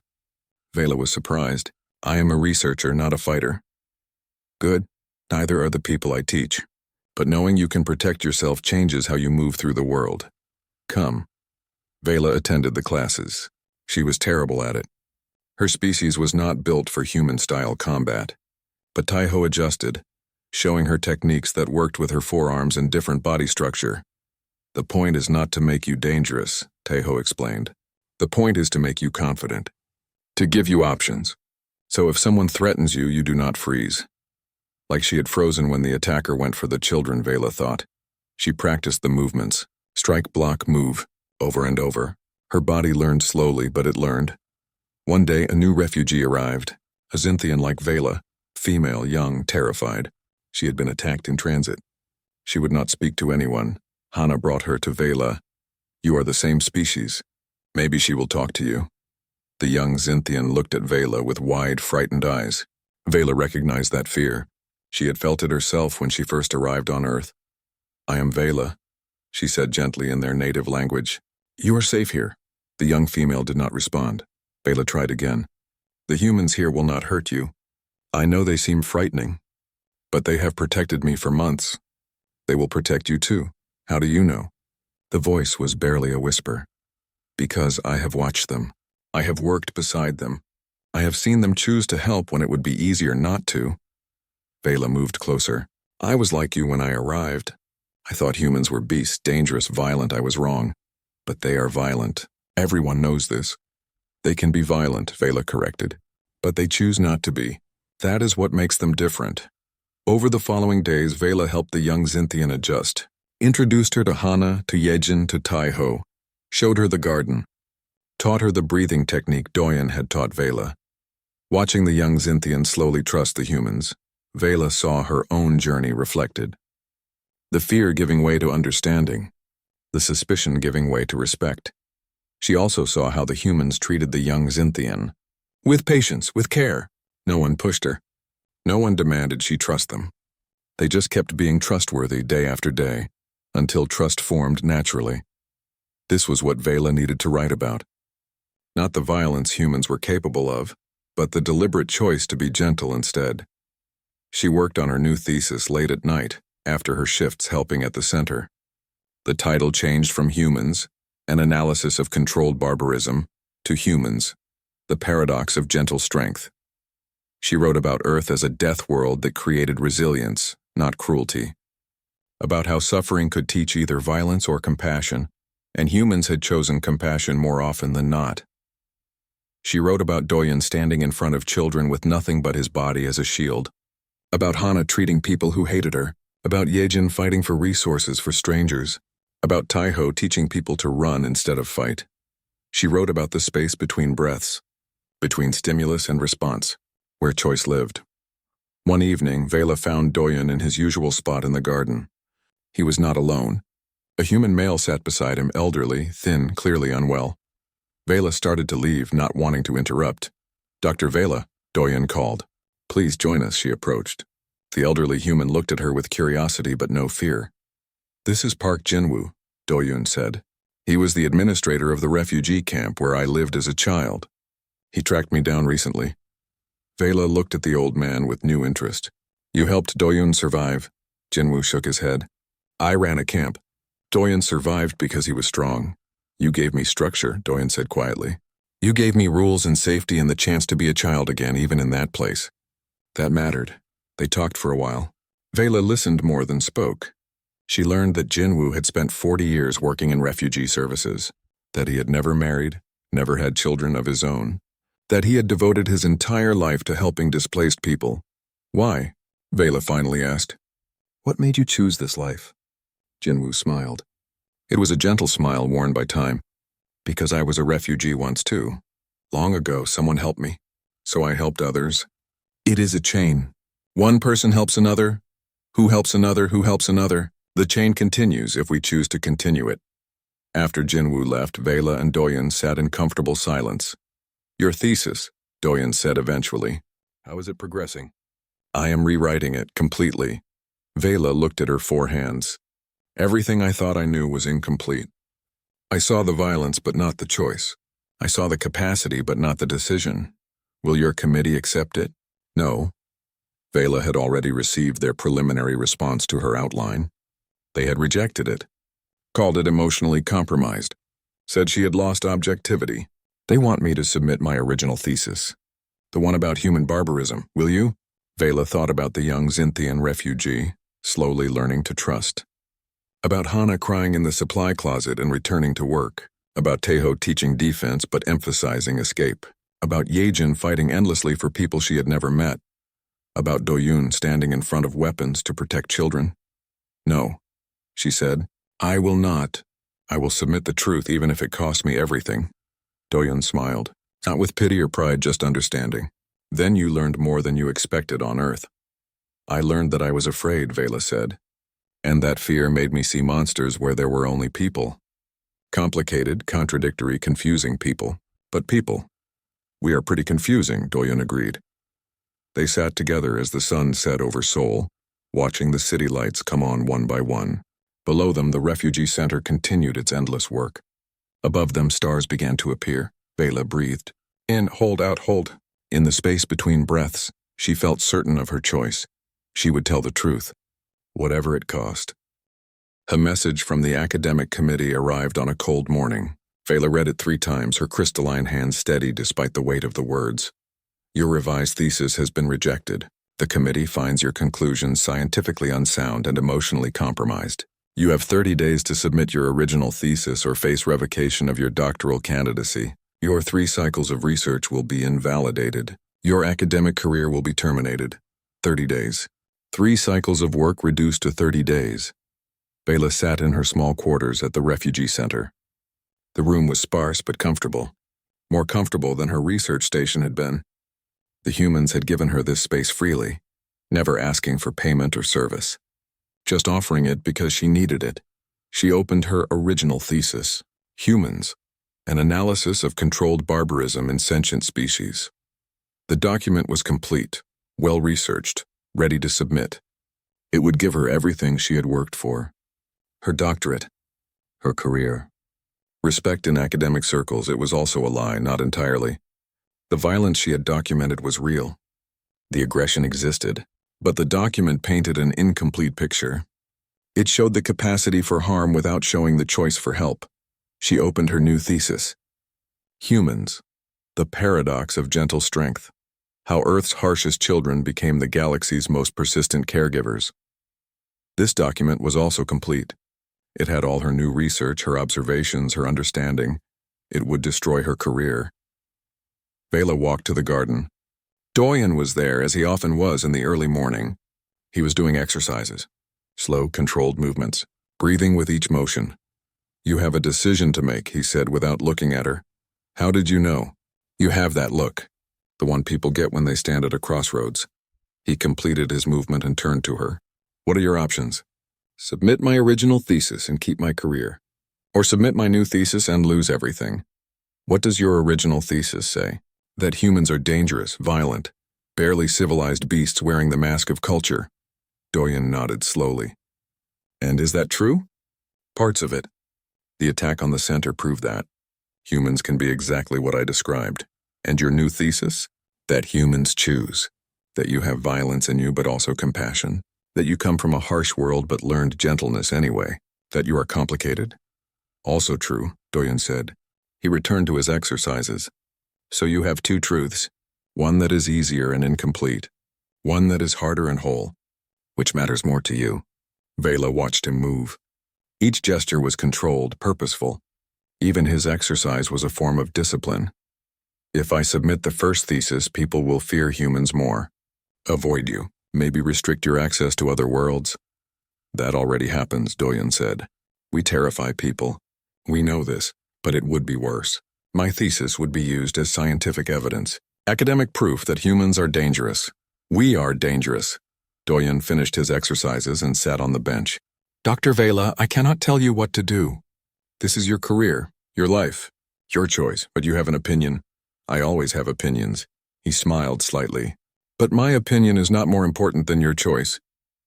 Vela was surprised. I am a researcher, not a fighter. Good. Neither are the people I teach. But knowing you can protect yourself changes how you move through the world. Come. Vela attended the classes. She was terrible at it. Her species was not built for human-style combat. But Taeho adjusted, showing her techniques that worked with her forearms and different body structure. The point is not to make you dangerous, Taeho explained. The point is to make you confident. To give you options. So if someone threatens you, you do not freeze. Like she had frozen when the attacker went for the children, Vela thought. She practiced the movements. Strike, block, move, over and over. Her body learned slowly, but it learned. One day, a new refugee arrived. A Xynthian like Vela, female, young, terrified. She had been attacked in transit. She would not speak to anyone. Hana brought her to Vela. You are the same species. Maybe she will talk to you. The young Xynthian looked at Vela with wide, frightened eyes. Vela recognized that fear. She had felt it herself when she first arrived on Earth. I am Vela, she said gently in their native language. You are safe here. The young female did not respond. Vela tried again. The humans here will not hurt you. I know they seem frightening, but they have protected me for months. They will protect you too. How do you know? The voice was barely a whisper. Because I have watched them. I have worked beside them. I have seen them choose to help when it would be easier not to. Vela moved closer. I was like you when I arrived. I thought humans were beasts, dangerous, violent. I was wrong. But they are violent. Everyone knows this. They can be violent, Vela corrected. But they choose not to be. That is what makes them different. Over the following days, Vela helped the young Xinthian adjust. Introduced her to Hana, to Yejin, to Taiho. Showed her the garden. Taught her the breathing technique Doyen had taught Vela. Watching the young Xinthian slowly trust the humans, Vela saw her own journey reflected. The fear giving way to understanding. The suspicion giving way to respect. She also saw how the humans treated the young Xinthian. With patience, with care. No one pushed her. No one demanded she trust them. They just kept being trustworthy day after day, until trust formed naturally. This was what Vela needed to write about. Not the violence humans were capable of, but the deliberate choice to be gentle instead. She worked on her new thesis late at night, after her shifts helping at the center. The title changed from Humans, an analysis of controlled barbarism, to Humans, the paradox of gentle strength. She wrote about Earth as a death world that created resilience, not cruelty. About how suffering could teach either violence or compassion, and humans had chosen compassion more often than not. She wrote about Doyen standing in front of children with nothing but his body as a shield. About Hana treating people who hated her. About Yejin fighting for resources for strangers. About Taiho teaching people to run instead of fight. She wrote about the space between breaths, between stimulus and response, where choice lived. One evening, Vela found Doyen in his usual spot in the garden. He was not alone. A human male sat beside him, elderly, thin, clearly unwell. Vela started to leave, not wanting to interrupt. Dr. Vela, Doyen called. Please join us, she approached. The elderly human looked at her with curiosity but no fear. This is Park Jinwoo, Doyen said. He was the administrator of the refugee camp where I lived as a child. He tracked me down recently. Vela looked at the old man with new interest. You helped Doyen survive? Jinwoo shook his head. I ran a camp. Doyen survived because he was strong. You gave me structure, Doyen said quietly. You gave me rules and safety and the chance to be a child again, even in that place. That mattered. They talked for a while. Vela listened more than spoke. She learned that Jinwoo had spent 40 years working in refugee services, that he had never married, never had children of his own, that he had devoted his entire life to helping displaced people. Why? Vela finally asked. What made you choose this life? Jinwoo smiled. It was a gentle smile worn by time. Because I was a refugee once too. Long ago, someone helped me. So I helped others. It is a chain. One person helps another. Who helps another? Who helps another? The chain continues if we choose to continue it. After Jinwoo left, Vela and Doyen sat in comfortable silence. Your thesis, Doyen said eventually. How is it progressing? I am rewriting it completely. Vela looked at her 4 hands. Everything I thought I knew was incomplete. I saw the violence but not the choice. I saw the capacity but not the decision. Will your committee accept it? No. Vela had already received their preliminary response to her outline. They had rejected it, called it emotionally compromised, said she had lost objectivity. They want me to submit my original thesis. The one about human barbarism, will you? Vela thought about the young Xinthian refugee, slowly learning to trust. About Hana crying in the supply closet and returning to work. About Taiho teaching defense but emphasizing escape. About Yejin fighting endlessly for people she had never met. About Doyun standing in front of weapons to protect children. No, she said. I will not. I will submit the truth even if it costs me everything. Doyun smiled, not with pity or pride, just understanding. Then you learned more than you expected on Earth. I learned that I was afraid, Vela said. And that fear made me see monsters where there were only people. Complicated, contradictory, confusing people. But people. We are pretty confusing, Doyun agreed. They sat together as the sun set over Seoul, watching the city lights come on one by one. Below them, the refugee center continued its endless work. Above them, stars began to appear. Vela breathed. In, hold out, hold. In the space between breaths, she felt certain of her choice. She would tell the truth, whatever it cost. A message from the academic committee arrived on a cold morning. Vela read it 3 times, her crystalline hand steady despite the weight of the words. Your revised thesis has been rejected. The committee finds your conclusions scientifically unsound and emotionally compromised. You have 30 days to submit your original thesis or face revocation of your doctoral candidacy. Your 3 cycles of research will be invalidated. Your academic career will be terminated. 30 days. 3 cycles of work reduced to 30 days. Vela sat in her small quarters at the refugee center. The room was sparse but comfortable. More comfortable than her research station had been. The humans had given her this space freely, never asking for payment or service. Just offering it because she needed it. She opened her original thesis, Humans, an analysis of controlled barbarism in sentient species. The document was complete, well-researched, ready to submit. It would give her everything she had worked for. Her doctorate, her career. Respect in academic circles, it was also a lie, not entirely. The violence she had documented was real. The aggression existed. But the document painted an incomplete picture. It showed the capacity for harm without showing the choice for help. She opened her new thesis. Humans, the paradox of gentle strength. How Earth's harshest children became the galaxy's most persistent caregivers. This document was also complete. It had all her new research, her observations, her understanding. It would destroy her career. Vela walked to the garden. Doyen was there, as he often was in the early morning. He was doing exercises, slow, controlled movements, breathing with each motion. You have a decision to make, he said without looking at her. How did you know? You have that look, the one people get when they stand at a crossroads. He completed his movement and turned to her. What are your options? Submit my original thesis and keep my career. Or submit my new thesis and lose everything. What does your original thesis say? That humans are dangerous, violent, barely civilized beasts wearing the mask of culture. Doyen nodded slowly. And is that true? Parts of it. The attack on the center proved that. Humans can be exactly what I described. And your new thesis? That humans choose. That you have violence in you but also compassion. That you come from a harsh world but learned gentleness anyway. That you are complicated. Also true, Doyen said. He returned to his exercises. So you have 2 truths, one that is easier and incomplete, one that is harder and whole. Which matters more to you? Vela watched him move. Each gesture was controlled, purposeful. Even his exercise was a form of discipline. If I submit the first thesis, people will fear humans more. Avoid you, maybe restrict your access to other worlds. That already happens, Doyen said. We terrify people. We know this, but it would be worse. My thesis would be used as scientific evidence, academic proof that humans are dangerous. We are dangerous. Doyen finished his exercises and sat on the bench. Dr. Vela, I cannot tell you what to do. This is your career, your life, your choice, but you have an opinion. I always have opinions. He smiled slightly. But my opinion is not more important than your choice.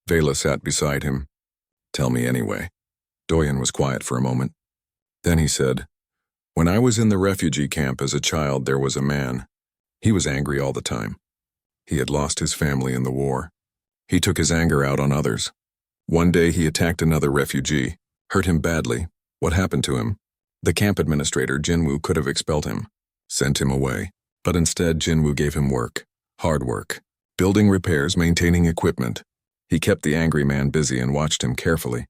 Vela sat beside him. Tell me anyway. Doyen was quiet for a moment. Then he said, When I was in the refugee camp as a child, there was a man. He was angry all the time. He had lost his family in the war. He took his anger out on others. One day he attacked another refugee, hurt him badly. What happened to him? The camp administrator, Jinwoo, could have expelled him, sent him away. But instead, Jinwoo gave him work, hard work, building repairs, maintaining equipment. He kept the angry man busy and watched him carefully.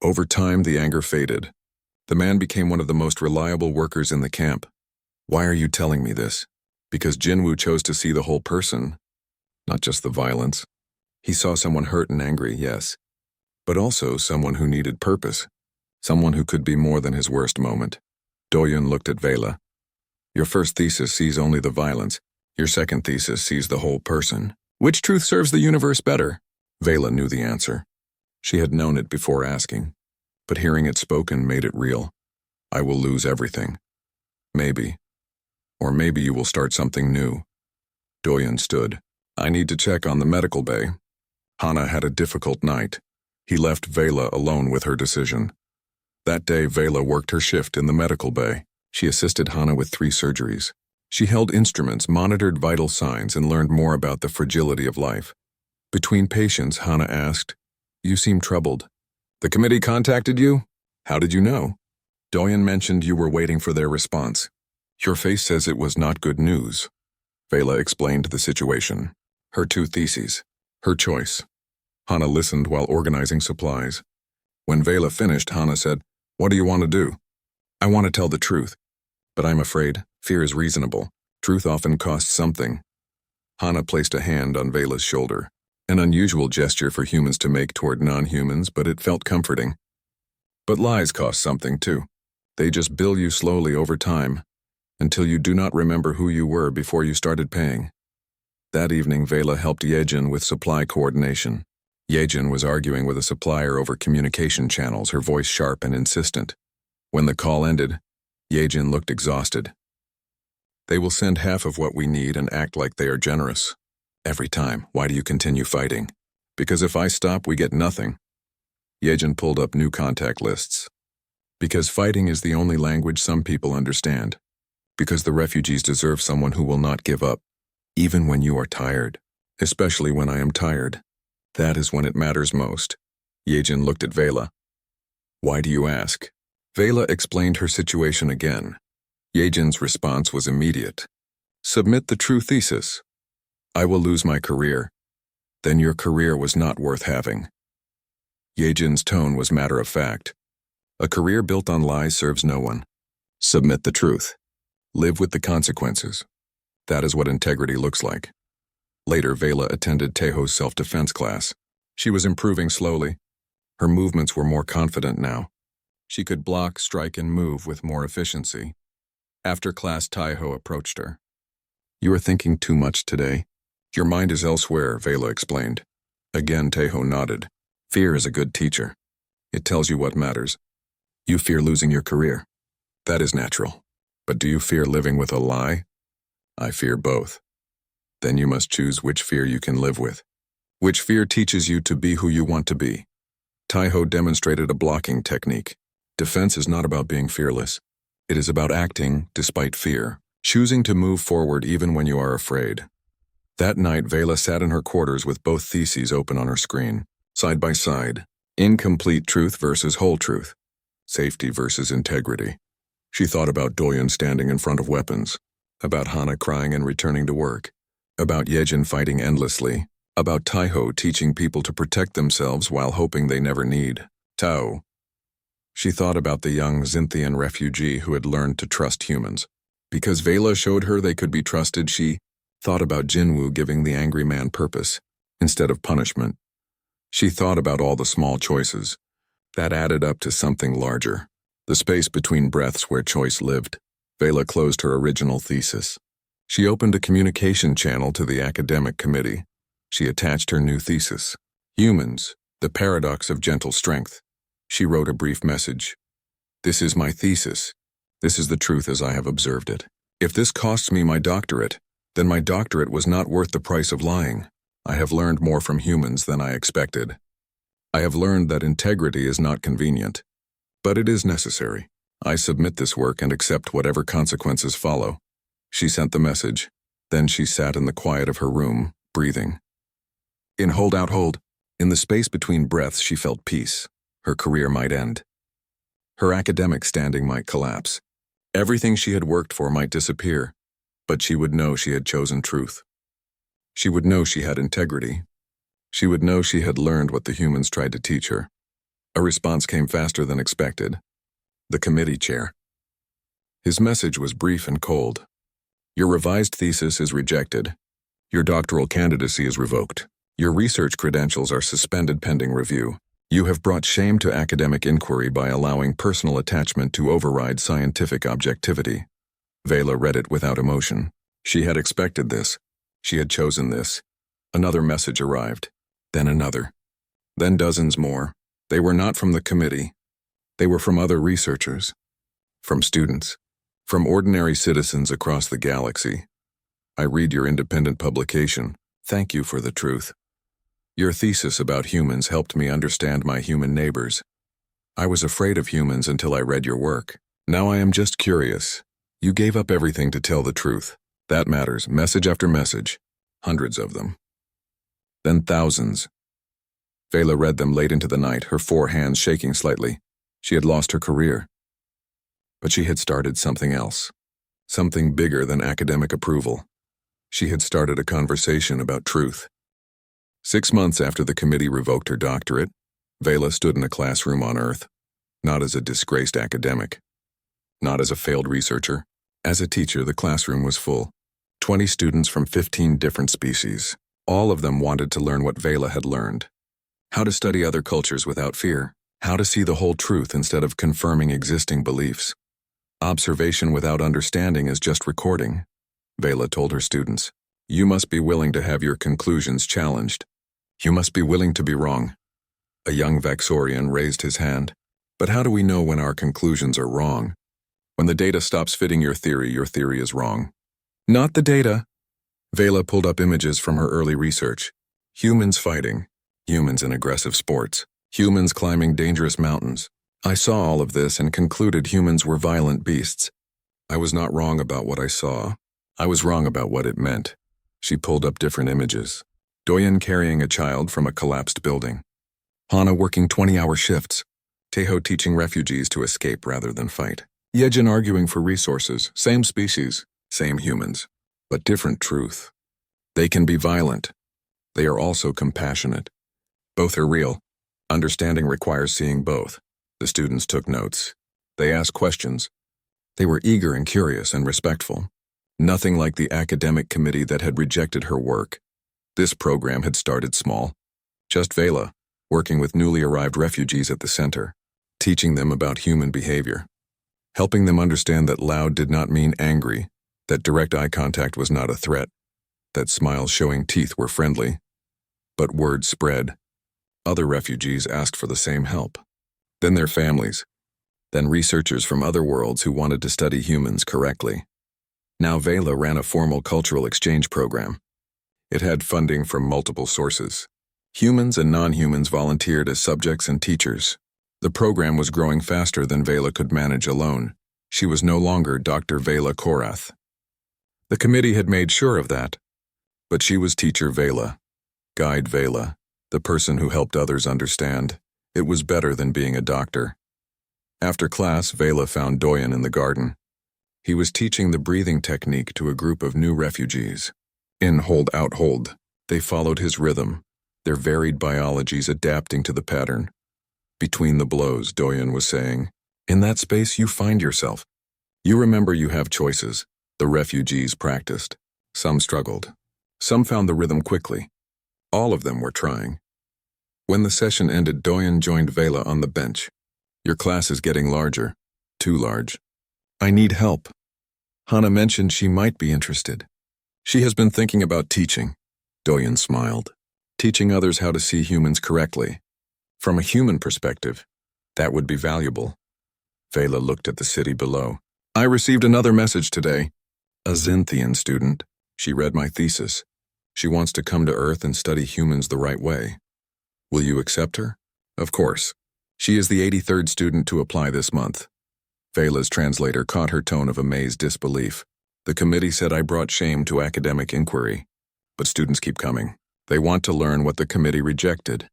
Over time, the anger faded. The man became one of the most reliable workers in the camp. Why are you telling me this? Because Jinwoo chose to see the whole person, not just the violence. He saw someone hurt and angry, yes, but also someone who needed purpose, someone who could be more than his worst moment. Doyen looked at Vela. Your first thesis sees only the violence. Your second thesis sees the whole person. Which truth serves the universe better? Vela knew the answer. She had known it before asking, but hearing it spoken made it real. I will lose everything. Maybe. Or maybe you will start something new. Doyen stood. I need to check on the medical bay. Hana had a difficult night. He left Vela alone with her decision. That day, Vela worked her shift in the medical bay. She assisted Hana with 3 surgeries. She held instruments, monitored vital signs, and learned more about the fragility of life. Between patients, Hana asked, "You seem troubled. The committee contacted you? How did you know?" "Doyen mentioned you were waiting for their response. Your face says it was not good news." Vela explained the situation. Her 2 theses. Her choice. Hana listened while organizing supplies. When Vela finished, Hana said, "What do you want to do?" "I want to tell the truth. But I'm afraid fear is reasonable. Truth often costs something." Hana placed a hand on Vela's shoulder. An unusual gesture for humans to make toward non-humans, but it felt comforting. But lies cost something too. They just bill you slowly over time, until you do not remember who you were before you started paying. That evening, Vela helped Yejin with supply coordination. Yejin was arguing with a supplier over communication channels, her voice sharp and insistent. When the call ended, Yejin looked exhausted. "They will send half of what we need and act like they are generous. Every time, why do you continue fighting? Because if I stop, we get nothing." Yejin pulled up new contact lists. "Because fighting is the only language some people understand. Because the refugees deserve someone who will not give up, even when you are tired. Especially when I am tired. That is when it matters most." Yejin looked at Vela. "Why do you ask?" Vela explained her situation again. Yejin's response was immediate. "Submit the true thesis. I will lose my career. Then your career was not worth having." Yejin's tone was matter-of-fact. "A career built on lies serves no one. Submit the truth. Live with the consequences. That is what integrity looks like." Later, Vela attended Teho's self-defense class. She was improving slowly. Her movements were more confident now. She could block, strike, and move with more efficiency. After class, Teho approached her. "You are thinking too much today. Your mind is elsewhere," Vela explained. Again, Teho nodded. "Fear is a good teacher. It tells you what matters. You fear losing your career. That is natural. But do you fear living with a lie? I fear both. Then you must choose which fear you can live with. Which fear teaches you to be who you want to be." Teho demonstrated a blocking technique. Defense is not about being fearless. It is about acting despite fear, choosing to move forward even when you are afraid. That night, Vela sat in her quarters with both theses open on her screen, side by side. Incomplete truth versus whole truth. Safety versus integrity. She thought about Doyen standing in front of weapons, about Hana crying and returning to work, about Yejin fighting endlessly, about Teho teaching people to protect themselves while hoping they never need. Tao. She thought about the young Xinthian refugee who had learned to trust humans. Because Vela showed her they could be trusted, she thought about Jinwoo giving the angry man purpose instead of punishment. She thought about all the small choices that added up to something larger. The space between breaths where choice lived. Vela closed her original thesis. She opened a communication channel to the academic committee. She attached her new thesis. Humans, the paradox of gentle strength. She wrote a brief message. "This is my thesis. This is the truth as I have observed it. If this costs me my doctorate, then my doctorate was not worth the price of lying. I have learned more from humans than I expected. I have learned that integrity is not convenient, but it is necessary. I submit this work and accept whatever consequences follow." She sent the message. Then she sat in the quiet of her room, breathing. In hold. In the space between breaths, she felt peace. Her career might end. Her academic standing might collapse. Everything she had worked for might disappear, but she would know she had chosen truth. She would know she had integrity. She would know she had learned what the humans tried to teach her. A response came faster than expected. The committee chair. His message was brief and cold. "Your revised thesis is rejected. Your doctoral candidacy is revoked. Your research credentials are suspended pending review. You have brought shame to academic inquiry by allowing personal attachment to override scientific objectivity." Vela read it without emotion. She had expected this. She had chosen this. Another message arrived. Then another. Then dozens more. They were not from the committee. They were from other researchers. From students. From ordinary citizens across the galaxy. "I read your independent publication. Thank you for the truth. Your thesis about humans helped me understand my human neighbors. I was afraid of humans until I read your work. Now I am just curious. You gave up everything to tell the truth. That matters, message after message. Hundreds of them. Then thousands. Vela read them late into the night, her 4 hands shaking slightly. She had lost her career. But she had started something else. Something bigger than academic approval. She had started a conversation about truth. 6 months after the committee revoked her doctorate, Vela stood in a classroom on Earth, not as a disgraced academic, not as a failed researcher. As a teacher, the classroom was full. 20 students from 15 different species. All of them wanted to learn what Vela had learned. How to study other cultures without fear. How to see the whole truth instead of confirming existing beliefs. Observation without understanding is just recording, Vela told her students. You must be willing to have your conclusions challenged. You must be willing to be wrong. A young Vaxorian raised his hand. But how do we know when our conclusions are wrong? When the data stops fitting your theory is wrong. Not the data. Vela pulled up images from her early research. Humans fighting. Humans in aggressive sports. Humans climbing dangerous mountains. I saw all of this and concluded humans were violent beasts. I was not wrong about what I saw. I was wrong about what it meant. She pulled up different images. Doyen carrying a child from a collapsed building. Hana working 20-hour shifts. Teho teaching refugees to escape rather than fight. Yejin arguing for resources. Same species, same humans, but different truth. They can be violent. They are also compassionate. Both are real. Understanding requires seeing both. The students took notes. They asked questions. They were eager and curious and respectful. Nothing like the academic committee that had rejected her work. This program had started small. Just Vela, working with newly arrived refugees at the center, teaching them about human behavior, helping them understand that loud did not mean angry, that direct eye contact was not a threat, that smiles showing teeth were friendly. But word spread. Other refugees asked for the same help. Then their families. Then researchers from other worlds who wanted to study humans correctly. Now Vela ran a formal cultural exchange program. It had funding from multiple sources. Humans and non-humans volunteered as subjects and teachers. The program was growing faster than Vela could manage alone. She was no longer Dr. Vela Korath. The committee had made sure of that. But she was Teacher Vela, Guide Vela, the person who helped others understand. It was better than being a doctor. After class, Vela found Doyen in the garden. He was teaching the breathing technique to a group of new refugees. In, hold, out, hold. They followed his rhythm, their varied biologies adapting to the pattern. Between the blows, Doyen was saying, in that space you find yourself. You remember you have choices. The refugees practiced. Some struggled. Some found the rhythm quickly. All of them were trying. When the session ended, Doyen joined Vela on the bench. Your class is getting larger. Too large. I need help. Hana mentioned she might be interested. She has been thinking about teaching. Doyen smiled. Teaching others how to see humans correctly. From a human perspective, that would be valuable. Vela looked at the city below. I received another message today. A Xinthian student. She read my thesis. She wants to come to Earth and study humans the right way. Will you accept her? Of course. She is the 83rd student to apply this month. Vela's translator caught her tone of amazed disbelief. The committee said I brought shame to academic inquiry. But students keep coming. They want to learn what the committee rejected.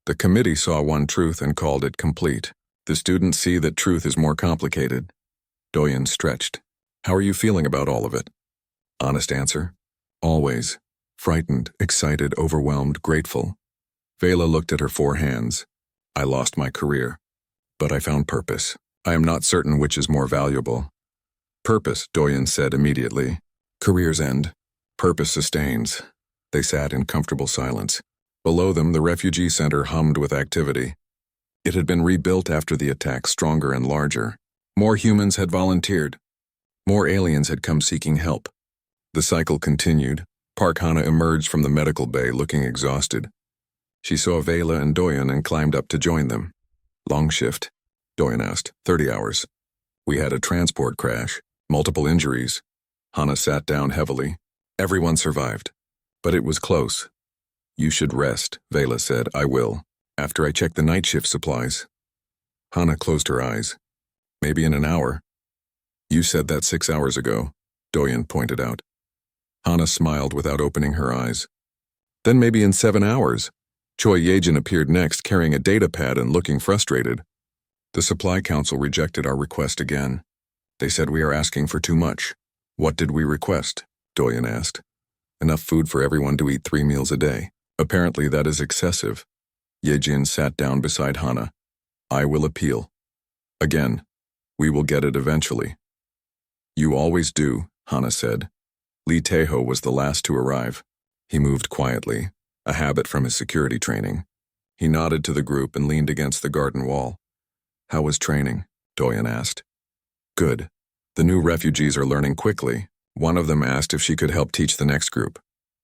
The committee saw one truth and called it complete. The students see that truth is more complicated. Doyen stretched. How are you feeling about all of it? Honest answer? Always. Frightened, excited, overwhelmed, grateful. Vela looked at her 4 hands. I lost my career. But I found purpose. I am not certain which is more valuable. Purpose, Doyen said immediately. Careers end. Purpose sustains. They sat in comfortable silence. Below them, the refugee center hummed with activity. It had been rebuilt after the attack, stronger and larger. More humans had volunteered. More aliens had come seeking help. The cycle continued. Park Hana emerged from the medical bay looking exhausted. She saw Vela and Doyen and climbed up to join them. Long shift? Doyen asked. 30 hours. We had a transport crash. Multiple injuries. Hana sat down heavily. Everyone survived. But it was close. You should rest, Vela said. I will, after I check the night shift supplies. Hana closed her eyes. Maybe in an hour. You said that 6 hours ago, Doyen pointed out. Hana smiled without opening her eyes. Then maybe in 7 hours. Choi Yejin appeared next, carrying a data pad and looking frustrated. The Supply Council rejected our request again. They said we are asking for too much. What did we request? Doyen asked. Enough food for everyone to eat 3 meals a day. Apparently that is excessive. Yejin sat down beside Hana. I will appeal. Again, we will get it eventually. You always do, Hana said. Lee Taeho was the last to arrive. He moved quietly, a habit from his security training. He nodded to the group and leaned against the garden wall. How was training? Doyen asked. Good. The new refugees are learning quickly. One of them asked if she could help teach the next group.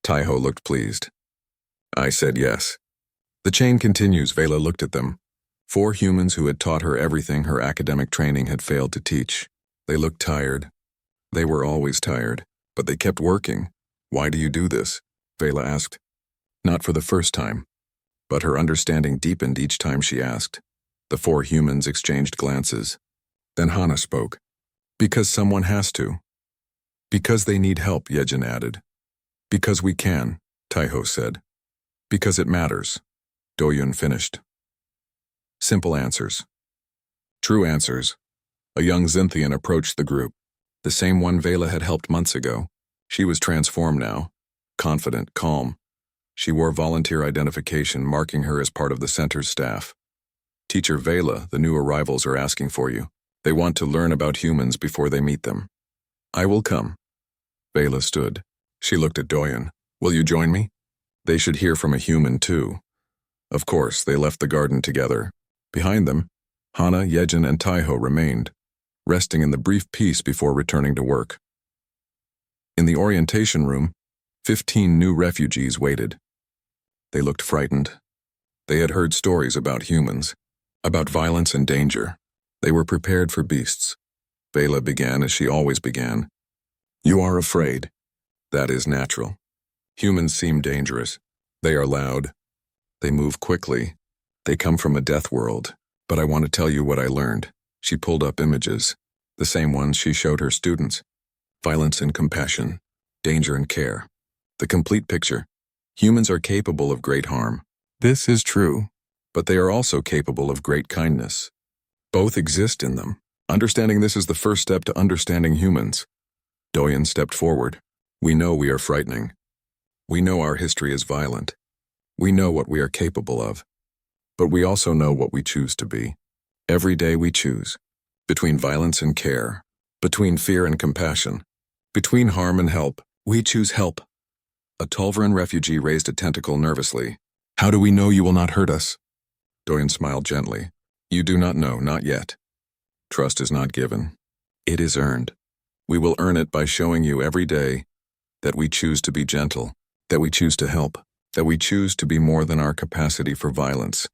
Taeho looked pleased. I said yes. The chain continues. Vela looked at them. 4 humans who had taught her everything her academic training had failed to teach. They looked tired. They were always tired, but they kept working. Why do you do this? Vela asked. Not for the first time. But her understanding deepened each time she asked. The 4 humans exchanged glances. Then Hana spoke. Because someone has to. Because they need help, Yejin added. Because we can, Taeho said. Because it matters, Doyun finished. Simple answers. True answers. A young Xinthian approached the group. The same one Vela had helped months ago. She was transformed now. Confident, calm. She wore volunteer identification, marking her as part of the center's staff. Teacher Vela, the new arrivals are asking for you. They want to learn about humans before they meet them. I will come. Vela stood. She looked at Doyen. Will you join me? They should hear from a human too. Of course, they left the garden together. Behind them, Hana, Yejin, and Taeho remained, resting in the brief peace before returning to work. In the orientation room, 15 new refugees waited. They looked frightened. They had heard stories about humans, about violence and danger. They were prepared for beasts. Vela began as she always began. You are afraid. That is natural. Humans seem dangerous. They are loud. They move quickly. They come from a death world. But I want to tell you what I learned. She pulled up images, the same ones she showed her students. Violence and compassion, danger and care. The complete picture. Humans are capable of great harm. This is true, but they are also capable of great kindness. Both exist in them. Understanding this is the first step to understanding humans. Doyen stepped forward. We know we are frightening. We know our history is violent. We know what we are capable of. But we also know what we choose to be. Every day we choose. Between violence and care. Between fear and compassion. Between harm and help. We choose help. A Tulvaran refugee raised a tentacle nervously. How do we know you will not hurt us? Doyen smiled gently. You do not know, not yet. Trust is not given. It is earned. We will earn it by showing you every day that we choose to be gentle, that we choose to help, that we choose to be more than our capacity for violence.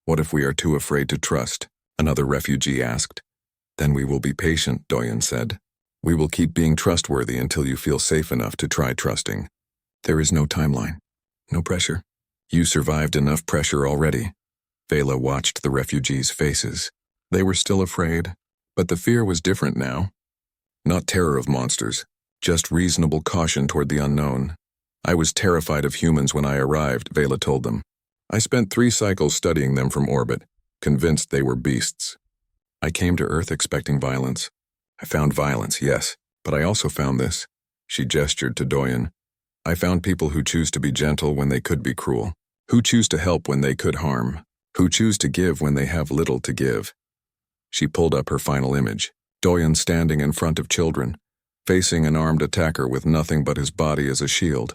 What if we are too afraid to trust? Another refugee asked. Then we will be patient, Doyen said. We will keep being trustworthy until you feel safe enough to try trusting. There is no timeline, no pressure. You survived enough pressure already. Vela watched the refugees' faces. They were still afraid, but the fear was different now. Not terror of monsters, just reasonable caution toward the unknown. I was terrified of humans when I arrived, Vela told them. I spent 3 cycles studying them from orbit, convinced they were beasts. I came to Earth expecting violence. I found violence, yes, but I also found this. She gestured to Doyen. I found people who choose to be gentle when they could be cruel, who choose to help when they could harm, who choose to give when they have little to give. She pulled up her final image, Doyen standing in front of children, facing an armed attacker with nothing but his body as a shield.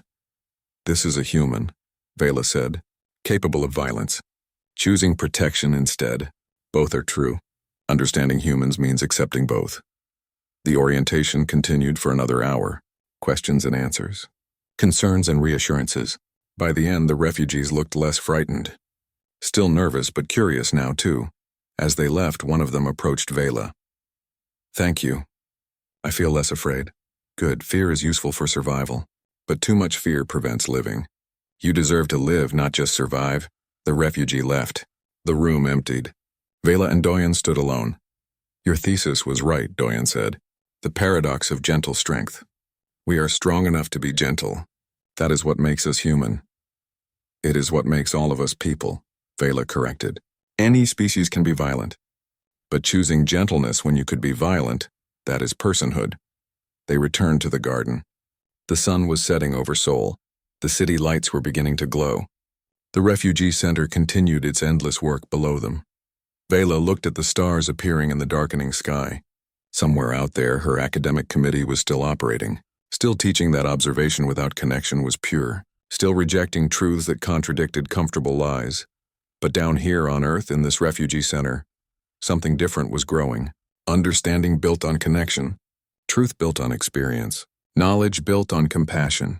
This is a human, Vela said, capable of violence, choosing protection instead. Both are true. Understanding humans means accepting both. The orientation continued for another hour. Questions and answers. Concerns and reassurances. By the end, the refugees looked less frightened. Still nervous but curious now, too. As they left, one of them approached Vela. Thank you. I feel less afraid. Good, fear is useful for survival. But too much fear prevents living. You deserve to live, not just survive. The refugee left. The room emptied. Vela and Doyen stood alone. Your thesis was right, Doyen said. The paradox of gentle strength. We are strong enough to be gentle. That is what makes us human. It is what makes all of us people, Vela corrected. Any species can be violent. But choosing gentleness when you could be violent, that is personhood. They returned to the garden. The sun was setting over Seoul. The city lights were beginning to glow. The refugee center continued its endless work below them. Vela looked at the stars appearing in the darkening sky. Somewhere out there, her academic committee was still operating, still teaching that observation without connection was pure, still rejecting truths that contradicted comfortable lies. But down here on Earth, in this refugee center, something different was growing. Understanding built on connection, truth built on experience, knowledge built on compassion.